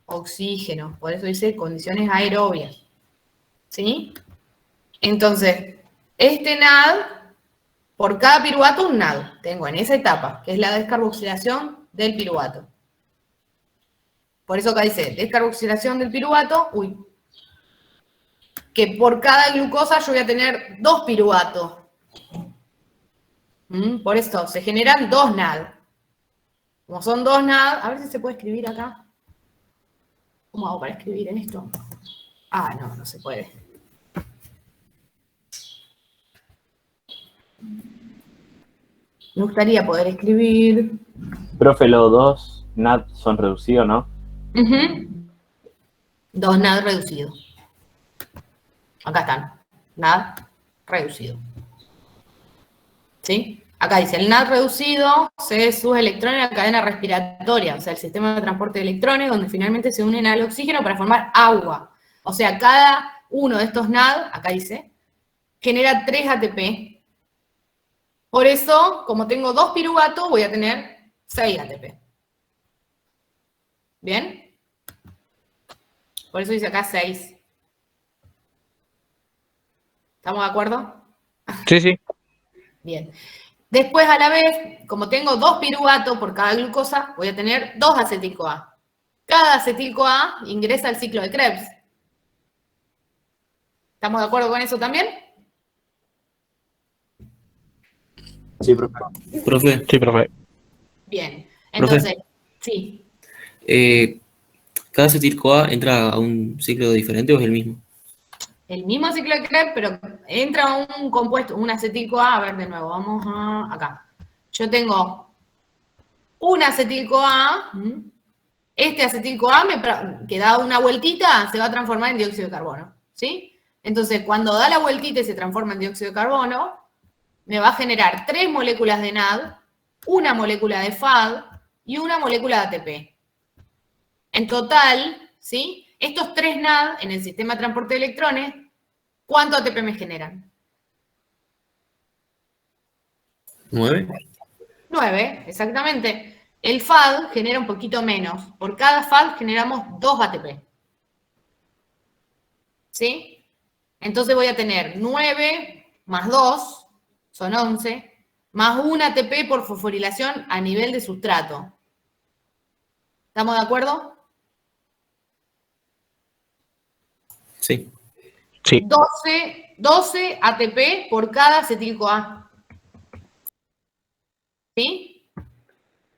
oxígeno. Por eso dice condiciones aerobias. ¿Sí? Entonces, este NAD, por cada piruvato un NAD. Tengo en esa etapa, que es la descarboxilación del piruvato. Por eso acá dice descarboxilación del piruvato, que por cada glucosa yo voy a tener 2 piruvatos. Por esto se generan 2 NAD. Como son 2 NAD, a ver si se puede escribir acá. ¿Cómo hago para escribir en esto? Ah, no, no se puede. Me gustaría poder escribir. Profe, los 2 NAD son reducidos, ¿no? 2 NAD reducidos. Acá están. NAD reducido. ¿Sí? Acá dice, el NAD reducido cede sus electrones a la cadena respiratoria, o sea, el sistema de transporte de electrones, donde finalmente se unen al oxígeno para formar agua. O sea, cada uno de estos NAD, acá dice, genera 3 ATP. Por eso, como tengo 2 piruvatos, voy a tener 6 ATP. ¿Bien? Por eso dice acá 6. ¿Estamos de acuerdo? Sí, sí. Bien. Después, a la vez, como tengo 2 piruvatos por cada glucosa, voy a tener 2 acetil-CoA. Cada acetil-CoA ingresa al ciclo de Krebs. ¿Estamos de acuerdo con eso también? Sí, profe. Profe, Sí, profe. Bien. Entonces, sí. ¿cada acetil-CoA entra a un ciclo diferente o es el mismo? El mismo ciclo de Krebs, pero entra un compuesto, un acetil-CoA. A ver, de nuevo, vamos a acá. Yo tengo un acetil-CoA. Este acetil-CoA, que da una vueltita, se va a transformar en dióxido de carbono. ¿Sí? Entonces, cuando da la vueltita y se transforma en dióxido de carbono, me va a generar 3 moléculas de NAD, una molécula de FAD y una molécula de ATP. En total, ¿sí? Estos 3 NAD en el sistema de transporte de electrones, ¿cuánto ATP me generan? 9. 9, exactamente. El FAD genera un poquito menos. Por cada FAD generamos 2 ATP. ¿Sí? Entonces voy a tener 9 más 2, son 11, más 1 ATP por fosforilación a nivel de sustrato. ¿Estamos de acuerdo? Sí. Sí. 12 ATP por cada acetil-CoA. ¿Sí?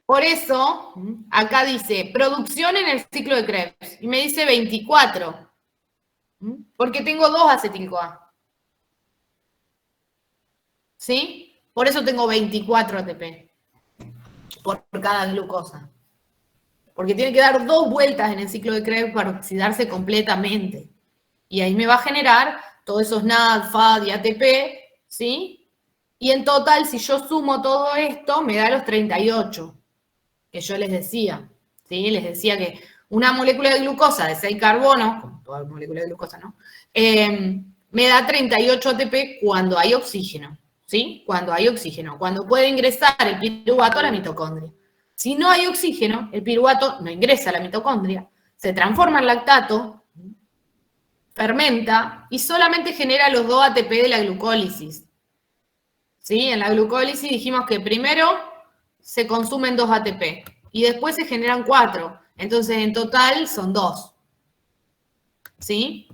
Por eso, acá dice, producción en el ciclo de Krebs. Y me dice 24. Porque tengo 2 acetil-CoA. ¿Sí? Por eso tengo 24 ATP. Por cada glucosa. Porque tiene que dar 2 vueltas en el ciclo de Krebs para oxidarse completamente. Y ahí me va a generar todos esos NAD, FAD y ATP, ¿sí? Y en total, si yo sumo todo esto, me da los 38, que yo les decía, ¿sí? Les decía que una molécula de glucosa de 6 carbonos, como toda molécula de glucosa, ¿no? Me da 38 ATP cuando hay oxígeno, ¿sí? Cuando hay oxígeno, cuando puede ingresar el piruvato a la mitocondria. Si no hay oxígeno, el piruvato no ingresa a la mitocondria, se transforma en lactato, fermenta y solamente genera los 2 ATP de la glucólisis. ¿Sí? En la glucólisis dijimos que primero se consumen 2 ATP y después se generan 4. Entonces, en total son 2. ¿Sí?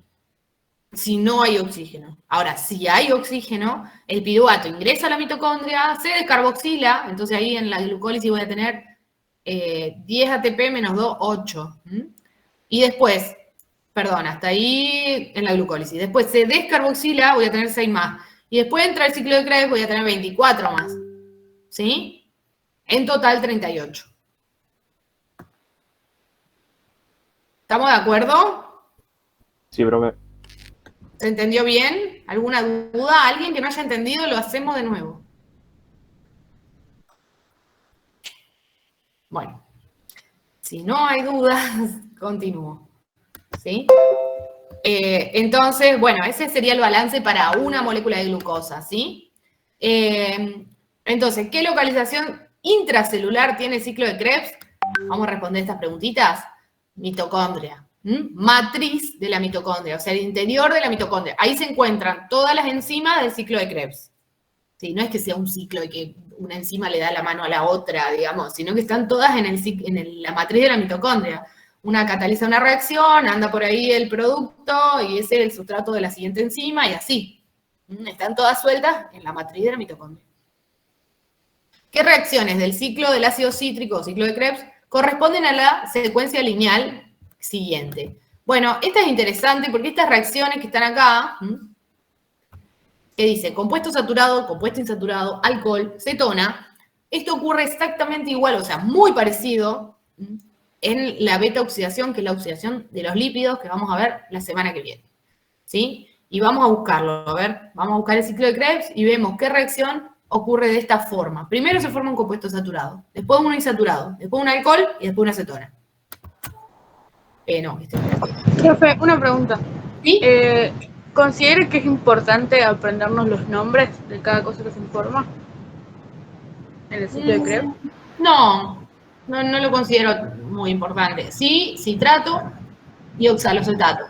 Si no hay oxígeno. Ahora, si hay oxígeno, el piruvato ingresa a la mitocondria, se descarboxila, entonces ahí en la glucólisis voy a tener 10 ATP menos 2, 8. Y después, perdón, hasta ahí en la glucólisis. Después se descarboxila, voy a tener 6 más. Y después entra el ciclo de Krebs, voy a tener 24 más. ¿Sí? En total 38. ¿Estamos de acuerdo? Sí, profe. ¿Se entendió bien? ¿Alguna duda? ¿Alguien que no haya entendido? Lo hacemos de nuevo. Bueno, si no hay dudas, continúo. ¿Sí? Entonces, bueno, ese sería el balance para una molécula de glucosa, ¿sí? Entonces, ¿qué localización intracelular tiene el ciclo de Krebs? Vamos a responder estas preguntitas. mitocondria. Matriz de la mitocondria, o sea, el interior de la mitocondria. Ahí se encuentran todas las enzimas del ciclo de Krebs. Sí, no es que sea un ciclo de que una enzima le da la mano a la otra, digamos, sino que están todas en la matriz de la mitocondria. Una cataliza una reacción, anda por ahí el producto y ese es el sustrato de la siguiente enzima y así. Están todas sueltas en la matriz de la mitocondria. ¿Qué reacciones del ciclo del ácido cítrico o ciclo de Krebs corresponden a la secuencia lineal siguiente? Bueno, esta es interesante porque estas reacciones que están acá, que dice compuesto saturado, compuesto insaturado, alcohol, cetona, esto ocurre exactamente igual, o sea, muy parecido en la beta oxidación, que es la oxidación de los lípidos, que vamos a ver la semana que viene. ¿Sí? Y vamos a buscarlo, a ver, vamos a buscar el ciclo de Krebs y vemos qué reacción ocurre de esta forma. Primero se forma un compuesto saturado, después uno insaturado, después un alcohol y después una cetona. No, Profe, una pregunta. ¿Sí? ¿Considera que es importante aprendernos los nombres de cada cosa que se forma en el ciclo de Krebs? No lo considero muy importante. Sí, citrato y oxalocetato.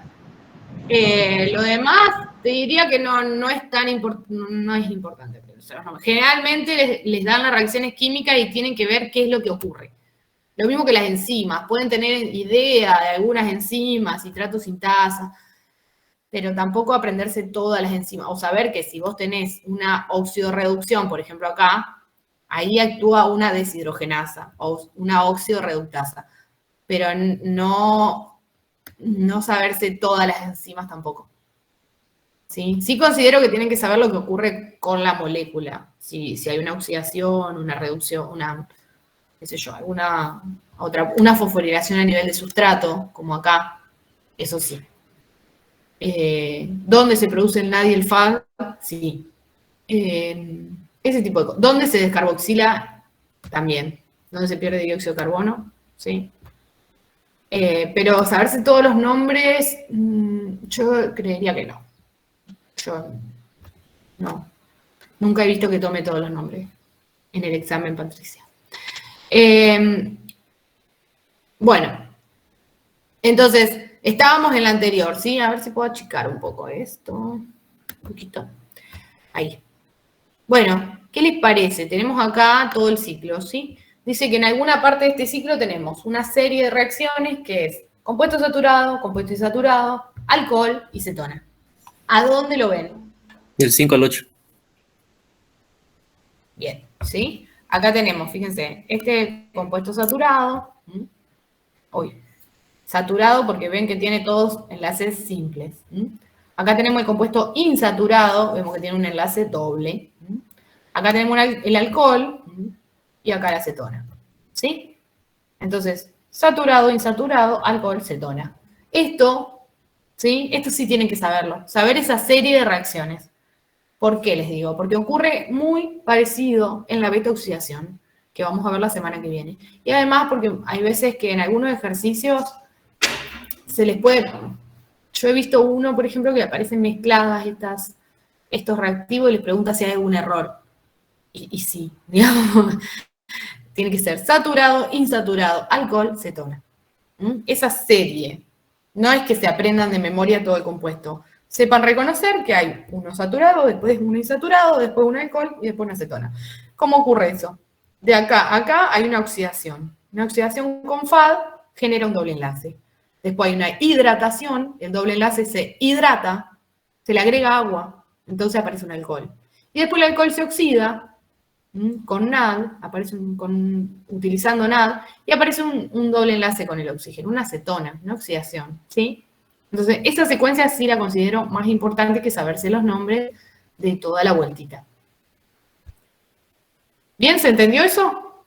Lo demás, te diría que no es tan no es importante. Generalmente les dan las reacciones químicas y tienen que ver qué es lo que ocurre. Lo mismo que las enzimas. Pueden tener idea de algunas enzimas, citrato sintasa, pero tampoco aprenderse todas las enzimas. O saber que si vos tenés una oxidorreducción, por ejemplo acá, ahí actúa una deshidrogenasa o una oxidorreductasa. Pero no saberse todas las enzimas tampoco. ¿Sí? Sí considero que tienen que saber lo que ocurre con la molécula. Si hay una oxidación, una reducción, qué sé yo, una fosforilación a nivel de sustrato, como acá, eso sí. ¿Dónde se produce el NAD y el FAD? Sí. Ese tipo de cosas. ¿Dónde se descarboxila? También. ¿Dónde se pierde dióxido de carbono? Sí. Pero saberse todos los nombres, yo creería que no. Yo no. Nunca he visto que tome todos los nombres en el examen, Patricia. Bueno, entonces, estábamos en la anterior, ¿sí? A ver si puedo achicar un poco esto. Un poquito. Ahí. Bueno, ¿qué les parece? Tenemos acá todo el ciclo, ¿sí? Dice que en alguna parte de este ciclo tenemos una serie de reacciones que es compuesto saturado, compuesto insaturado, alcohol y cetona. ¿A dónde lo ven? Del 5 al 8. Bien, ¿sí? Acá tenemos, fíjense, este compuesto saturado. Saturado porque ven que tiene todos enlaces simples. Acá tenemos el compuesto insaturado, vemos que tiene un enlace doble. Acá tenemos el alcohol y acá la cetona. ¿Sí? Entonces, saturado, insaturado, alcohol, cetona. Esto sí tienen que saberlo. Saber esa serie de reacciones. ¿Por qué les digo? Porque ocurre muy parecido en la beta oxidación, que vamos a ver la semana que viene. Y además porque hay veces que en algunos ejercicios se les puede... Yo he visto uno, por ejemplo, que aparecen mezcladas estos reactivos y les pregunta si hay algún error. Y sí, digamos, tiene que ser saturado, insaturado, alcohol, cetona. Esa serie. No es que se aprendan de memoria todo el compuesto. Sepan reconocer que hay uno saturado, después uno insaturado, después un alcohol y después una cetona. ¿Cómo ocurre eso? De acá a acá hay una oxidación. Una oxidación con FAD genera un doble enlace. Después hay una hidratación, el doble enlace se hidrata, se le agrega agua, entonces aparece un alcohol. Y después el alcohol se oxida con NAD, utilizando NAD, y aparece un doble enlace con el oxígeno, una cetona, una oxidación, ¿sí? Entonces, esta secuencia sí la considero más importante que saberse los nombres de toda la vueltita. ¿Bien? ¿Se entendió eso?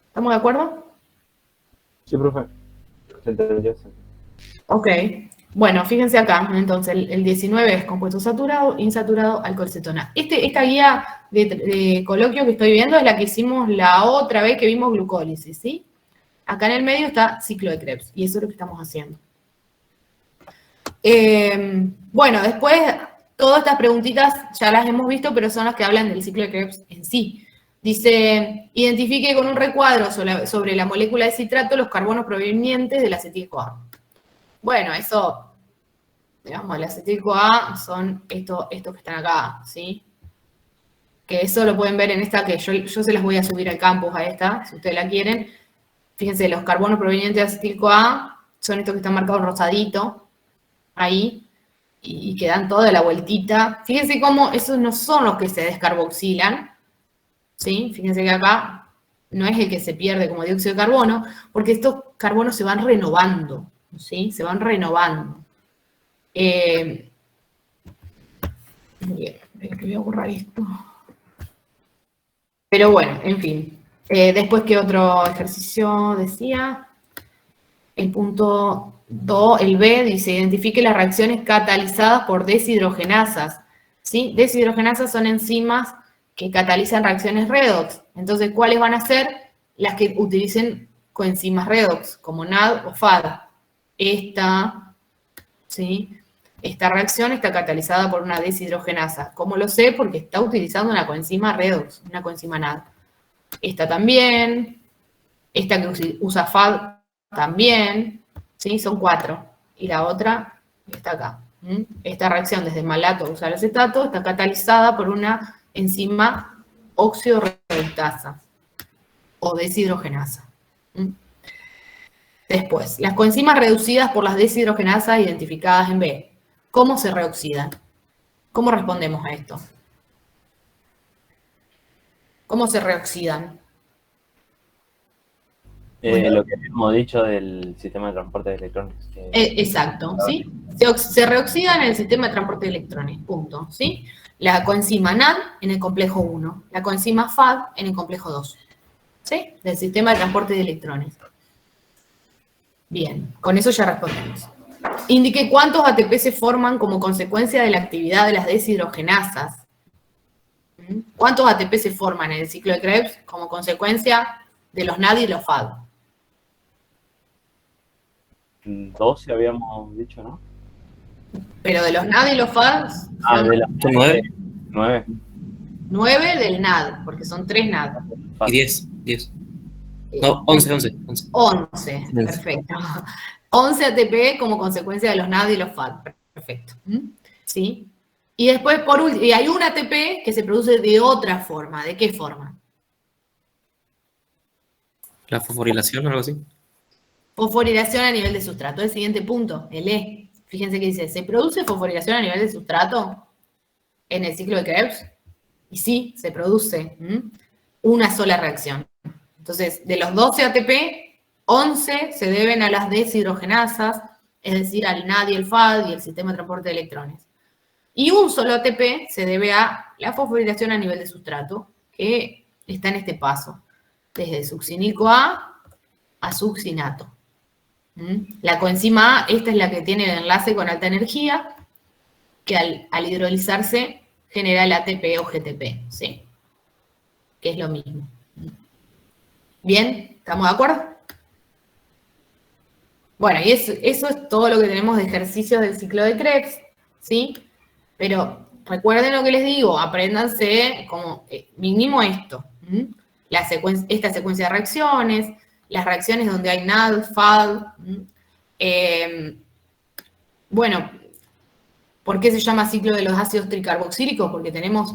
¿Estamos de acuerdo? Sí, profe. Se entendió eso. Ok. Bueno, fíjense acá, entonces el 19 es compuesto saturado, insaturado, alcohol, cetona. Esta guía de coloquio que estoy viendo es la que hicimos la otra vez que vimos glucólisis, ¿sí? Acá en el medio está ciclo de Krebs, y eso es lo que estamos haciendo. Bueno, después, todas estas preguntitas ya las hemos visto, pero son las que hablan del ciclo de Krebs en sí. Dice, identifique con un recuadro sobre la molécula de citrato los carbonos provenientes del acetil-CoA. Bueno, eso, digamos, el acetil-CoA son estos que están acá, ¿sí? Que eso lo pueden ver en esta, que yo se las voy a subir al campus a esta, si ustedes la quieren. Fíjense, los carbonos provenientes de acetil-CoA son estos que están marcados rosadito, ahí, y que dan toda la vueltita. Fíjense cómo esos no son los que se descarboxilan, ¿sí? Fíjense que acá no es el que se pierde como dióxido de carbono, porque estos carbonos se van renovando, ¿sí? Se van renovando. Bien, voy a borrar esto. Pero bueno, en fin. Después, ¿qué otro ejercicio decía? El punto 2, el B, dice, identifique las reacciones catalizadas por deshidrogenasas. ¿Sí? Deshidrogenasas son enzimas que catalizan reacciones redox. Entonces, ¿cuáles van a ser? Las que utilicen coenzimas redox, como NAD o FAD. ¿Sí? Esta reacción está catalizada por una deshidrogenasa. ¿Cómo lo sé? Porque está utilizando una coenzima redox, una coenzima NAD. Esta también, esta que usa FAD también, ¿sí? Son 4. Y la otra está acá. Esta reacción desde malato a usar acetato está catalizada por una enzima oxidorreductasa o deshidrogenasa. Después, las coenzimas reducidas por las deshidrogenasas identificadas en B. ¿Cómo se reoxidan? ¿Cómo respondemos a esto? ¿Cómo se reoxidan? Lo que hemos dicho del sistema de transporte de electrones. Exacto, ¿sí? Se reoxida en el sistema de transporte de electrones, punto, ¿sí? La coenzima NAD en el complejo 1, la coenzima FAD en el complejo 2, ¿sí? Del sistema de transporte de electrones. Bien, con eso ya respondemos. Indique cuántos ATP se forman como consecuencia de la actividad de las deshidrogenasas. ¿Cuántos ATP se forman en el ciclo de Krebs como consecuencia de los NAD y los FAD? 12 habíamos dicho, ¿no? Pero de los NAD y los FAD, de las 9 9. 9 del NAD, porque son 3 NAD. y 10. No, 11. 11, perfecto. 11 ATP como consecuencia de los NAD y los FAD, perfecto. ¿Sí? Y después, por último, y hay un ATP que se produce de otra forma. ¿De qué forma? ¿La fosforilación o algo así? Fosforilación a nivel de sustrato. El siguiente punto, el E. Fíjense que dice, ¿se produce fosforilación a nivel de sustrato en el ciclo de Krebs? Y sí, se produce una sola reacción. Entonces, de los 12 ATP, 11 se deben a las deshidrogenasas, es decir, al NAD y el FAD y el sistema de transporte de electrones. Y un solo ATP se debe a la fosforilación a nivel de sustrato, que está en este paso, desde succinil-CoA a succinato. La coenzima A, esta es la que tiene el enlace con alta energía, que al hidrolizarse genera el ATP o GTP, ¿sí? Que es lo mismo. ¿Bien? ¿Estamos de acuerdo? Bueno, y eso es todo lo que tenemos de ejercicios del ciclo de Krebs, ¿sí? Pero recuerden lo que les digo, apréndanse como mínimo esto. Esta secuencia de reacciones, las reacciones donde hay NAD, FAD. Bueno, ¿por qué se llama ciclo de los ácidos tricarboxílicos? Porque tenemos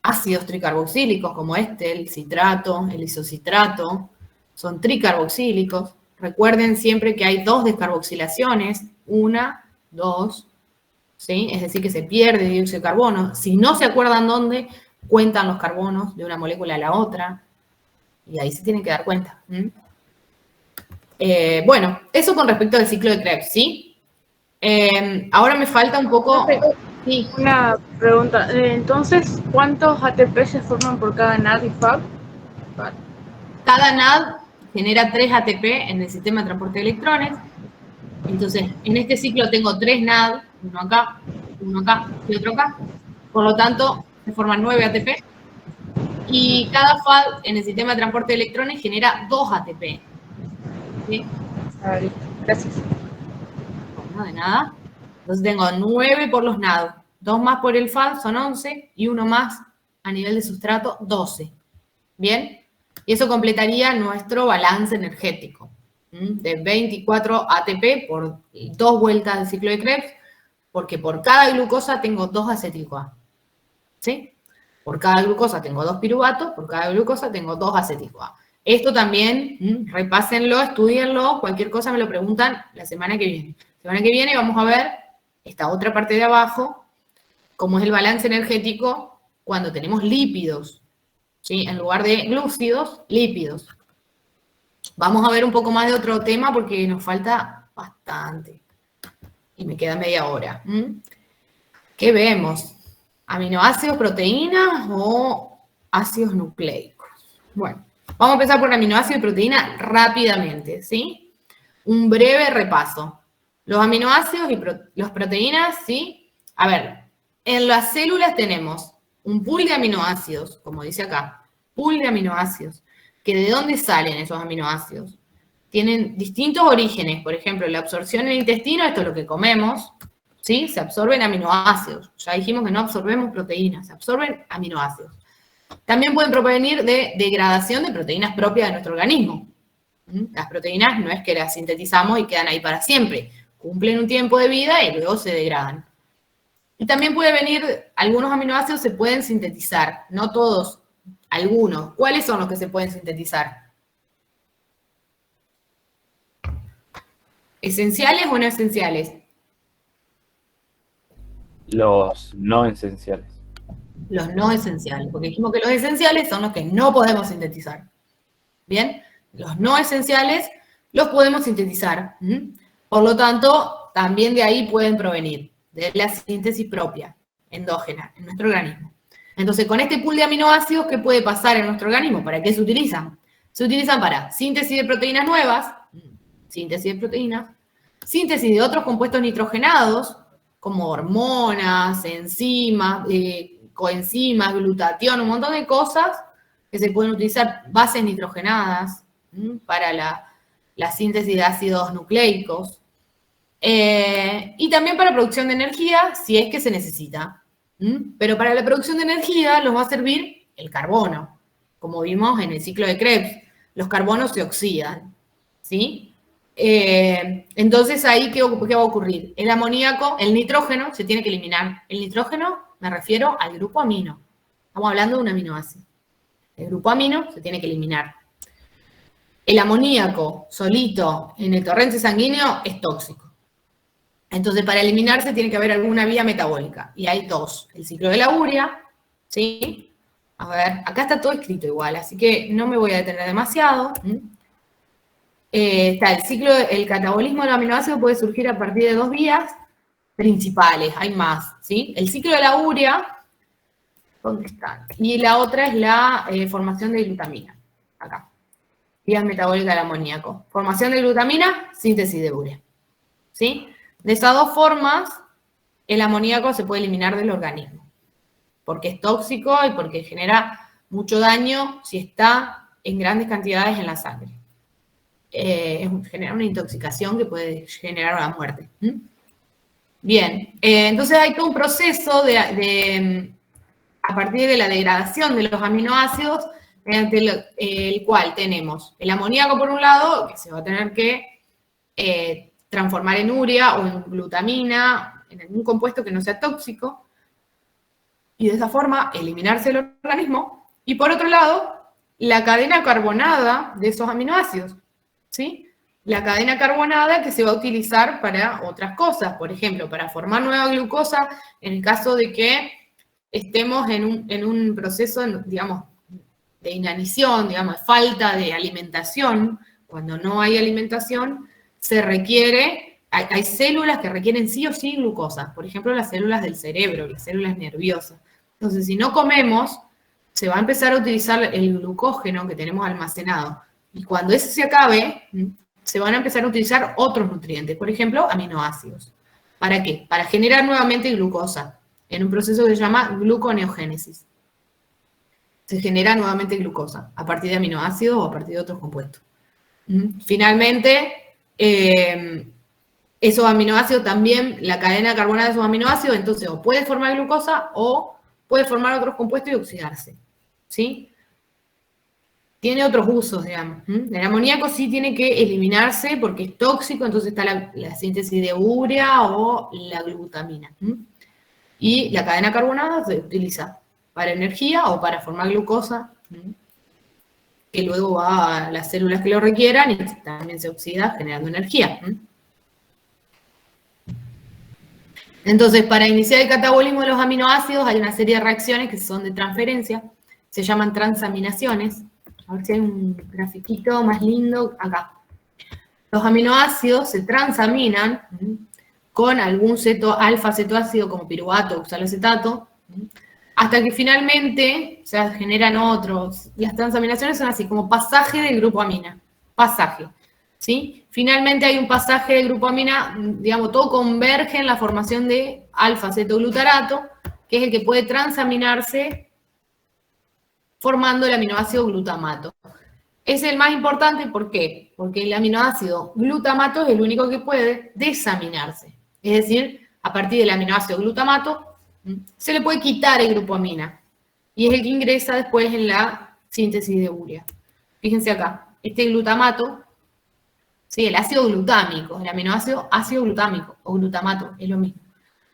ácidos tricarboxílicos como el citrato, el isocitrato, son tricarboxílicos. Recuerden siempre que hay 2 descarboxilaciones, 1, 2, ¿sí? Es decir, que se pierde dióxido de carbono. Si no se acuerdan dónde, cuentan los carbonos de una molécula a la otra, y ahí se tienen que dar cuenta. Bueno, eso con respecto al ciclo de Krebs, ¿sí? Ahora me falta un poco... Sí. Una pregunta, entonces, ¿cuántos ATP se forman por cada NAD y FAD? Cada NAD genera 3 ATP en el sistema de transporte de electrones. Entonces, en este ciclo tengo 3 NAD, uno acá y otro acá. Por lo tanto, se forman 9 ATP. Y cada FAD en el sistema de transporte de electrones genera 2 ATP. ¿Sí? Gracias. No, de nada. Entonces tengo 9 por los NAD, 2 más por el FAD son 11 y uno más a nivel de sustrato 12. ¿Bien? Y eso completaría nuestro balance energético, de 24 ATP por 2 vueltas del ciclo de Krebs, porque por cada glucosa tengo 2 acetil-CoA, ¿sí? Por cada glucosa tengo 2 piruvatos, por cada glucosa tengo 2 acetil-CoA. Esto también, repásenlo, estudienlo, cualquier cosa me lo preguntan la semana que viene. La semana que viene vamos a ver esta otra parte de abajo, cómo es el balance energético cuando tenemos lípidos, ¿sí? En lugar de glúcidos, lípidos. Vamos a ver un poco más de otro tema porque nos falta bastante. Y me queda media hora. ¿Qué vemos? ¿Aminoácidos, proteínas o ácidos nucleicos? Bueno, vamos a empezar por aminoácidos y proteínas rápidamente, ¿sí? Un breve repaso. Los aminoácidos y las proteínas, ¿sí? A ver, en las células tenemos un pool de aminoácidos, como dice acá, pool de aminoácidos, que ¿de dónde salen esos aminoácidos? Tienen distintos orígenes, por ejemplo, la absorción en el intestino, esto es lo que comemos, ¿sí? Se absorben aminoácidos, ya dijimos que no absorbemos proteínas, se absorben aminoácidos. También pueden provenir de degradación de proteínas propias de nuestro organismo. Las proteínas no es que las sintetizamos y quedan ahí para siempre, cumplen un tiempo de vida y luego se degradan. Y también puede venir, algunos aminoácidos se pueden sintetizar, no todos, algunos. ¿Cuáles son los que se pueden sintetizar? ¿Esenciales o no esenciales? Los no esenciales. Los no esenciales, porque dijimos que los esenciales son los que no podemos sintetizar. ¿Bien? Los no esenciales los podemos sintetizar. Por lo tanto, también de ahí pueden provenir, de la síntesis propia, endógena, en nuestro organismo. Entonces, con este pool de aminoácidos, ¿qué puede pasar en nuestro organismo? ¿Para qué se utilizan? Se utilizan para síntesis de proteínas nuevas, síntesis de proteínas, síntesis de otros compuestos nitrogenados, como hormonas, enzimas, coenzimas, glutatión, un montón de cosas que se pueden utilizar, bases nitrogenadas, para la síntesis de ácidos nucleicos, y también para producción de energía, si es que se necesita. Pero para la producción de energía nos va a servir el carbono, como vimos en el ciclo de Krebs. Los carbonos se oxidan, ¿sí? Entonces ahí, ¿qué va a ocurrir? El amoníaco, el nitrógeno, se tiene que eliminar. El nitrógeno, me refiero al grupo amino. Estamos hablando de un aminoácido. El grupo amino se tiene que eliminar. El amoníaco solito en el torrente sanguíneo es tóxico. Entonces, para eliminarse tiene que haber alguna vía metabólica. Y hay dos. El ciclo de la urea, ¿sí? A ver, acá está todo escrito igual, así que no me voy a detener demasiado. Está el ciclo, el catabolismo de los aminoácidos puede surgir a partir de dos vías principales, hay más, ¿sí? El ciclo de la urea, ¿dónde está? Y la otra es la formación de glutamina, acá. Vías metabólicas del amoníaco. Formación de glutamina, síntesis de urea, ¿sí? De esas dos formas, el amoníaco se puede eliminar del organismo, porque es tóxico y porque genera mucho daño si está en grandes cantidades en la sangre. Genera una intoxicación que puede generar una muerte. Bien, entonces hay todo un proceso a partir de la degradación de los aminoácidos, mediante el cual tenemos el amoníaco por un lado, que se va a tener que transformar en urea o en glutamina, en algún compuesto que no sea tóxico, y de esa forma eliminarse del organismo. Y por otro lado, la cadena carbonada de esos aminoácidos, ¿sí? La cadena carbonada que se va a utilizar para otras cosas, por ejemplo, para formar nueva glucosa, en el caso de que estemos en un proceso, digamos, de inanición, digamos, de falta de alimentación. Cuando no hay alimentación, se requiere, hay células que requieren sí o sí glucosa, por ejemplo, las células del cerebro, las células nerviosas. Entonces, si no comemos, se va a empezar a utilizar el glucógeno que tenemos almacenado. Y cuando ese se acabe, se van a empezar a utilizar otros nutrientes, por ejemplo, aminoácidos. ¿Para qué? Para generar nuevamente glucosa, en un proceso que se llama gluconeogénesis. Se genera nuevamente glucosa, a partir de aminoácidos o a partir de otros compuestos. Finalmente, esos aminoácidos también, la cadena carbonada de esos aminoácidos, entonces o puede formar glucosa o puede formar otros compuestos y oxidarse, ¿sí? tiene otros usos, digamos. El amoníaco sí tiene que eliminarse porque es tóxico, entonces está la síntesis de urea o la glutamina. Y la cadena carbonada se utiliza para energía o para formar glucosa, que luego va a las células que lo requieran y también se oxida generando energía. Entonces, para iniciar el catabolismo de los aminoácidos hay una serie de reacciones que son de transferencia, se llaman transaminaciones. A ver si hay un grafiquito más lindo acá. Los aminoácidos se transaminan con algún alfa-cetoácido como piruvato o oxaloacetato, hasta que finalmente se generan otros. Las transaminaciones son así, como pasaje del grupo amina. Pasaje, ¿sí? Finalmente hay un pasaje del grupo amina, digamos, todo converge en la formación de alfa-cetoglutarato, que es el que puede transaminarse formando el aminoácido glutamato. Es el más importante, ¿por qué? Porque el aminoácido glutamato es el único que puede desaminarse. Es decir, a partir del aminoácido glutamato, se le puede quitar el grupo amina. Y es el que ingresa después en la síntesis de urea. Fíjense acá, este glutamato, ¿sí? El ácido glutámico, el aminoácido ácido glutámico o glutamato, es lo mismo.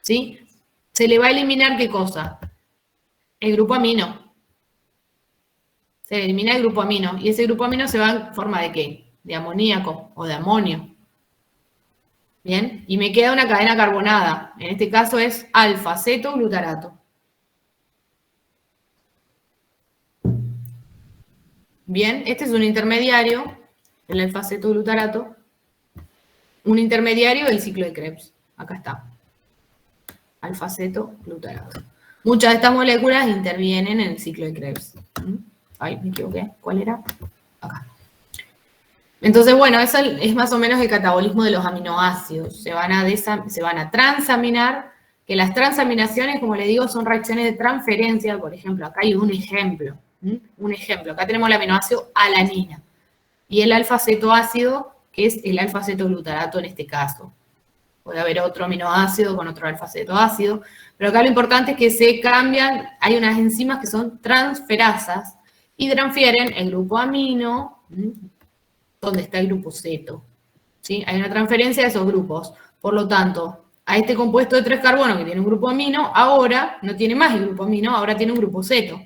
¿Sí? Se le va a eliminar, ¿qué cosa? El grupo amino. Se elimina el grupo amino. Y ese grupo amino se va en forma de ¿qué? De amoníaco o de amonio. ¿Bien? Y me queda una cadena carbonada. En este caso es alfa-cetoglutarato. Bien, este es un intermediario, el alfa-cetoglutarato. Un intermediario del ciclo de Krebs. Acá está. Alfa-cetoglutarato. Muchas de estas moléculas intervienen en el ciclo de Krebs. Ay, me equivoqué. ¿Cuál era? Acá. Entonces, bueno, eso es más o menos el catabolismo de los aminoácidos. Se van a transaminar, que las transaminaciones, como le digo, son reacciones de transferencia. Por ejemplo, acá hay un ejemplo. Un ejemplo. Acá tenemos el aminoácido alanina. Y el alfa-cetoácido, que es el alfa-cetoglutarato en este caso. Puede haber otro aminoácido con otro alfa-cetoácido. Pero acá lo importante es que se cambian, hay unas enzimas que son transferasas y transfieren el grupo amino, donde está el grupo ceto. ¿Sí? Hay una transferencia de esos grupos. Por lo tanto, a este compuesto de 3 carbonos que tiene un grupo amino, ahora no tiene más el grupo amino, ahora tiene un grupo ceto.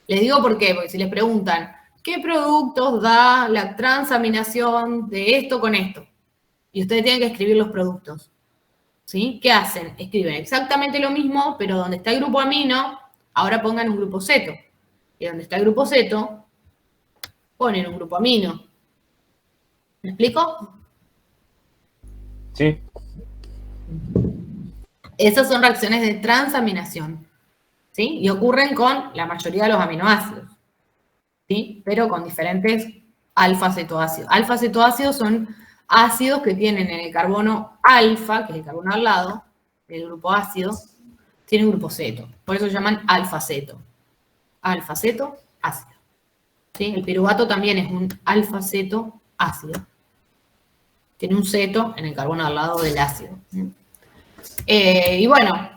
Les digo por qué, porque si les preguntan, ¿qué productos da la transaminación de esto con esto? Y ustedes tienen que escribir los productos. ¿Sí? ¿Qué hacen? Escriben exactamente lo mismo, pero donde está el grupo amino, ahora pongan un grupo ceto. Y donde está el grupo ceto, ponen un grupo amino. ¿Me explico? Sí. Esas son reacciones de transaminación. ¿Sí? Y ocurren con la mayoría de los aminoácidos. ¿Sí? Pero con diferentes alfa-cetoácidos. Alfa-cetoácidos son ácidos que tienen en el carbono alfa, que es el carbono al lado, del grupo ácido, tiene un grupo ceto. Por eso se llaman alfa-ceto. Alfa-ceto, ácido. ¿Sí? El piruvato también es un alfa-ceto ácido. Tiene un ceto en el carbono al lado del ácido. Y bueno,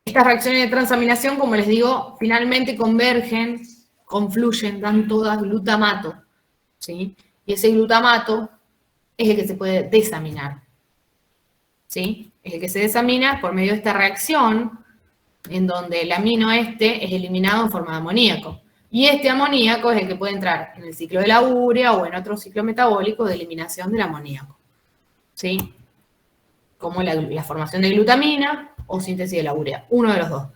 estas reacciones de transaminación, como les digo, finalmente convergen, confluyen, dan todas glutamato. ¿Sí? Y ese glutamato es el que se puede desaminar. ¿Sí? Es el que se desamina por medio de esta reacción, en donde el amino este es eliminado en forma de amoníaco. Y este amoníaco es el que puede entrar en el ciclo de la urea o en otro ciclo metabólico de eliminación del amoníaco. ¿Sí? Como la formación de glutamina o síntesis de la urea. Uno de los dos.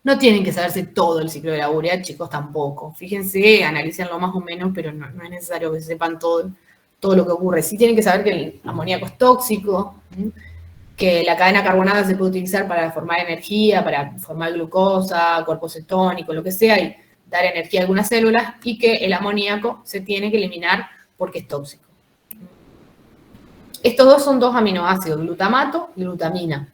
No tienen que saberse todo el ciclo de la urea, chicos, tampoco. Fíjense, analícenlo más o menos, pero no es necesario que sepan todo lo que ocurre. Sí tienen que saber que el amoníaco es tóxico, que la cadena carbonada se puede utilizar para formar energía, para formar glucosa, cuerpo cetónico, lo que sea, y dar energía a algunas células, y que el amoníaco se tiene que eliminar porque es tóxico. Estos dos son dos aminoácidos, glutamato y glutamina.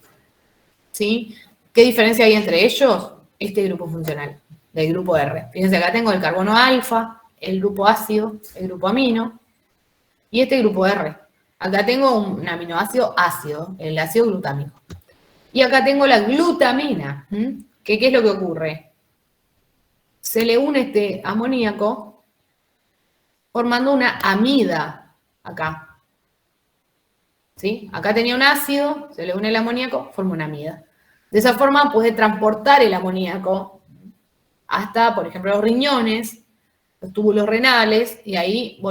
¿Sí? ¿Qué diferencia hay entre ellos? Este grupo funcional, del grupo R. Fíjense, acá tengo el carbono alfa, el grupo ácido, el grupo amino, y este grupo R. Acá tengo un aminoácido ácido, el ácido glutámico. Y acá tengo la glutamina. ¿Qué es lo que ocurre? se le une este amoníaco formando una amida acá. ¿Sí? Acá tenía un ácido, se le une el amoníaco, forma una amida. De esa forma puede transportar el amoníaco hasta, por ejemplo, los riñones, los túbulos renales, y ahí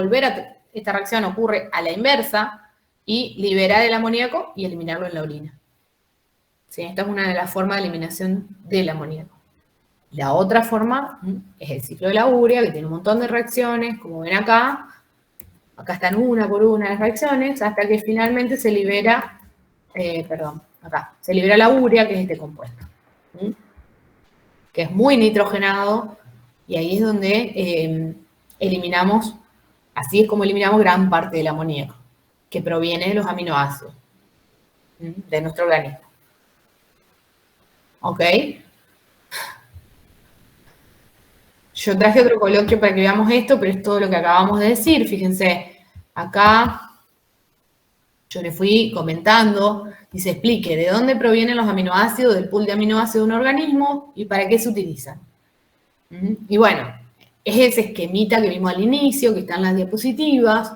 esta reacción ocurre a la inversa, y liberar el amoníaco y eliminarlo en la orina. ¿Sí? Esta es una de las formas de eliminación del amoníaco. La otra forma es el ciclo de la urea, que tiene un montón de reacciones, como ven acá. Acá están una por una las reacciones, hasta que finalmente se libera, se libera la urea, que es este compuesto, que es muy nitrogenado, y ahí es donde eliminamos, así es como eliminamos gran parte del amoníaco, que proviene de los aminoácidos de nuestro organismo. ¿Ok? Yo traje otro coloquio para que veamos esto, pero es todo lo que acabamos de decir. Fíjense, acá yo le fui comentando y se explique de dónde provienen los aminoácidos, del pool de aminoácidos de un organismo y para qué se utilizan. Y bueno, es ese esquemita que vimos al inicio, que está en las diapositivas,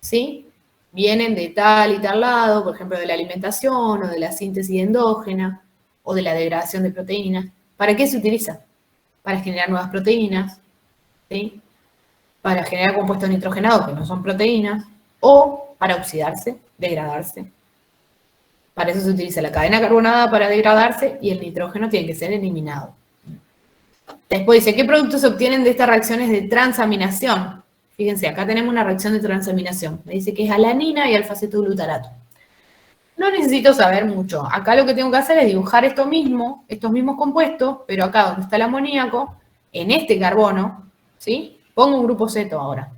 ¿sí? Vienen de tal y tal lado, por ejemplo, de la alimentación o de la síntesis endógena o de la degradación de proteínas. ¿Para qué se utiliza? Para generar nuevas proteínas, ¿sí? Para generar compuestos nitrogenados que no son proteínas, o para oxidarse, degradarse. Para eso se utiliza la cadena carbonada para degradarse y el nitrógeno tiene que ser eliminado. Después dice, ¿qué productos se obtienen de estas reacciones de transaminación? Fíjense, acá tenemos una reacción de transaminación. Me dice que es alanina y alfa-cetoglutarato. No necesito saber mucho. Acá lo que tengo que hacer es dibujar estos mismos compuestos, pero acá donde está el amoníaco, en este carbono, ¿sí? Pongo un grupo ceto ahora.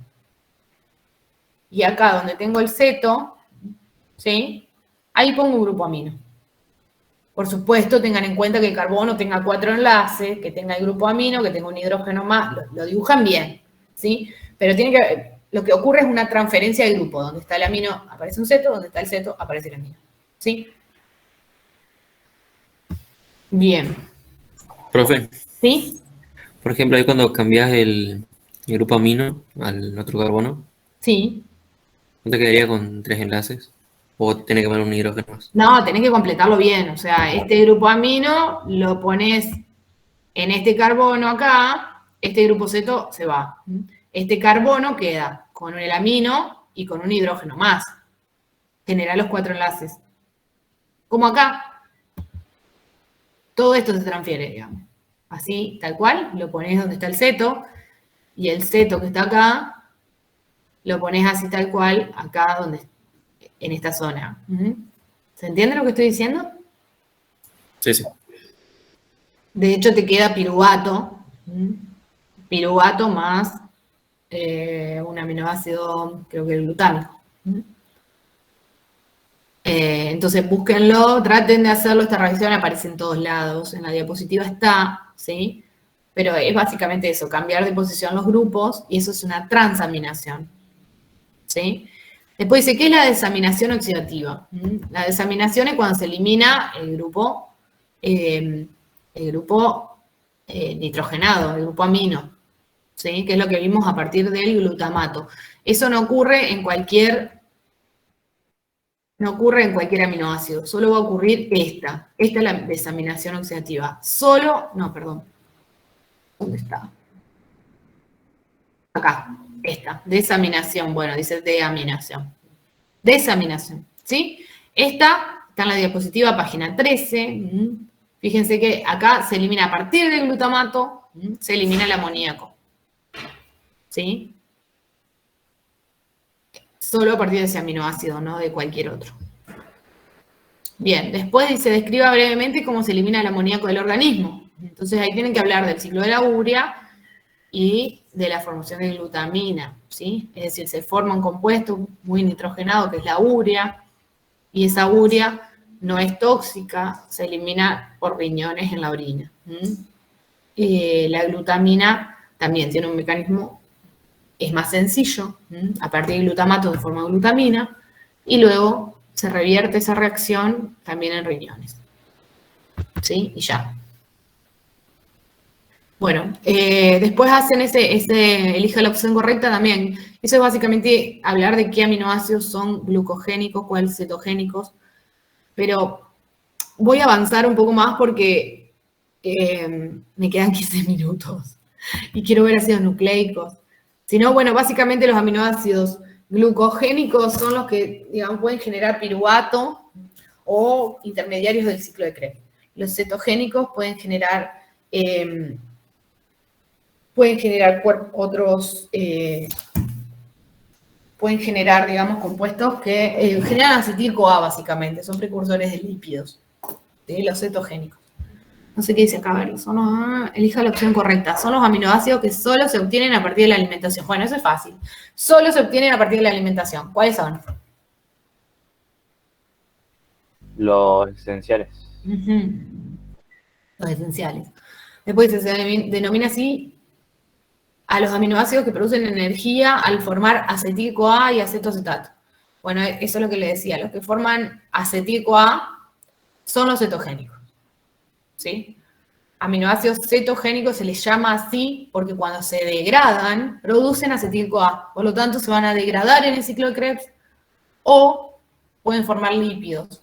Y acá donde tengo el ceto, ¿sí? Ahí pongo un grupo amino. Por supuesto, tengan en cuenta que el carbono tenga 4 enlaces, que tenga el grupo amino, que tenga un hidrógeno más, lo dibujan bien, ¿sí? Pero lo que ocurre es una transferencia de grupo. Donde está el amino aparece un ceto, donde está el ceto aparece el amino. ¿Sí? Bien. Profe, ¿Sí? por ejemplo, ahí cuando cambias el grupo amino al otro carbono, Sí. ¿no te quedaría con 3 enlaces? ¿O tiene que poner un hidrógeno más? No, tenés que completarlo bien. O sea, este grupo amino lo pones en este carbono acá, este grupo ceto se va. Este carbono queda con el amino y con un hidrógeno más. Genera los 4 enlaces. Como acá. Todo esto se transfiere, digamos. Así, tal cual, lo pones donde está el ceto, y el ceto que está acá, lo pones así tal cual, acá en esta zona. ¿Se entiende lo que estoy diciendo? Sí, sí. De hecho, te queda piruvato. Piruvato más un aminoácido, creo que el glutámico. Entonces, búsquenlo, traten de hacerlo. Esta reacción aparece en todos lados. En la diapositiva está, ¿sí? Pero es básicamente eso, cambiar de posición los grupos, y eso es una transaminación. ¿Sí? Después dice, ¿qué es la desaminación oxidativa? La desaminación es cuando se elimina el grupo nitrogenado, el grupo amino, ¿sí? Que es lo que vimos a partir del glutamato. Eso no ocurre en cualquier aminoácido, solo va a ocurrir esta. Esta es la desaminación oxidativa. ¿Dónde está? Acá, esta, desaminación, bueno, dice deaminación. Desaminación, ¿sí? Esta está en la diapositiva, página 13. Fíjense que acá se elimina a partir del glutamato, se elimina el amoníaco, ¿sí? Solo a partir de ese aminoácido, no de cualquier otro. Bien, después dice, describa brevemente cómo se elimina el amoníaco del organismo. Entonces ahí tienen que hablar del ciclo de la urea y de la formación de glutamina, ¿sí? Es decir, se forma un compuesto muy nitrogenado que es la urea, y esa urea no es tóxica, se elimina por riñones en la orina. La glutamina también tiene un mecanismo, es más sencillo, a partir del glutamato se forma glutamina, y luego se revierte esa reacción también en riñones. ¿Sí? Y ya. Bueno, después hacen elija la opción correcta también. Eso es básicamente hablar de qué aminoácidos son glucogénicos, cuáles cetogénicos, pero voy a avanzar un poco más porque me quedan 15 minutos y quiero ver ácidos nucleicos. Si no, bueno, básicamente los aminoácidos glucogénicos son los que, digamos, pueden generar piruvato o intermediarios del ciclo de Krebs. Los cetogénicos pueden generar pueden generar, digamos, compuestos que generan acetil-CoA, básicamente, son precursores de lípidos, de los cetogénicos. No sé qué dice acá, a ver, elija la opción correcta. Son los aminoácidos que solo se obtienen a partir de la alimentación. Bueno, eso es fácil. Solo se obtienen a partir de la alimentación. ¿Cuáles son? Los esenciales. Los esenciales. Después se denomina así a los aminoácidos que producen energía al formar acetil-CoA y acetoacetato. Bueno, eso es lo que le decía. Los que forman acetil-CoA son los cetogénicos. ¿Sí? Aminoácidos cetogénicos se les llama así porque cuando se degradan, producen acetil-CoA. Por lo tanto, se van a degradar en el ciclo de Krebs o pueden formar lípidos.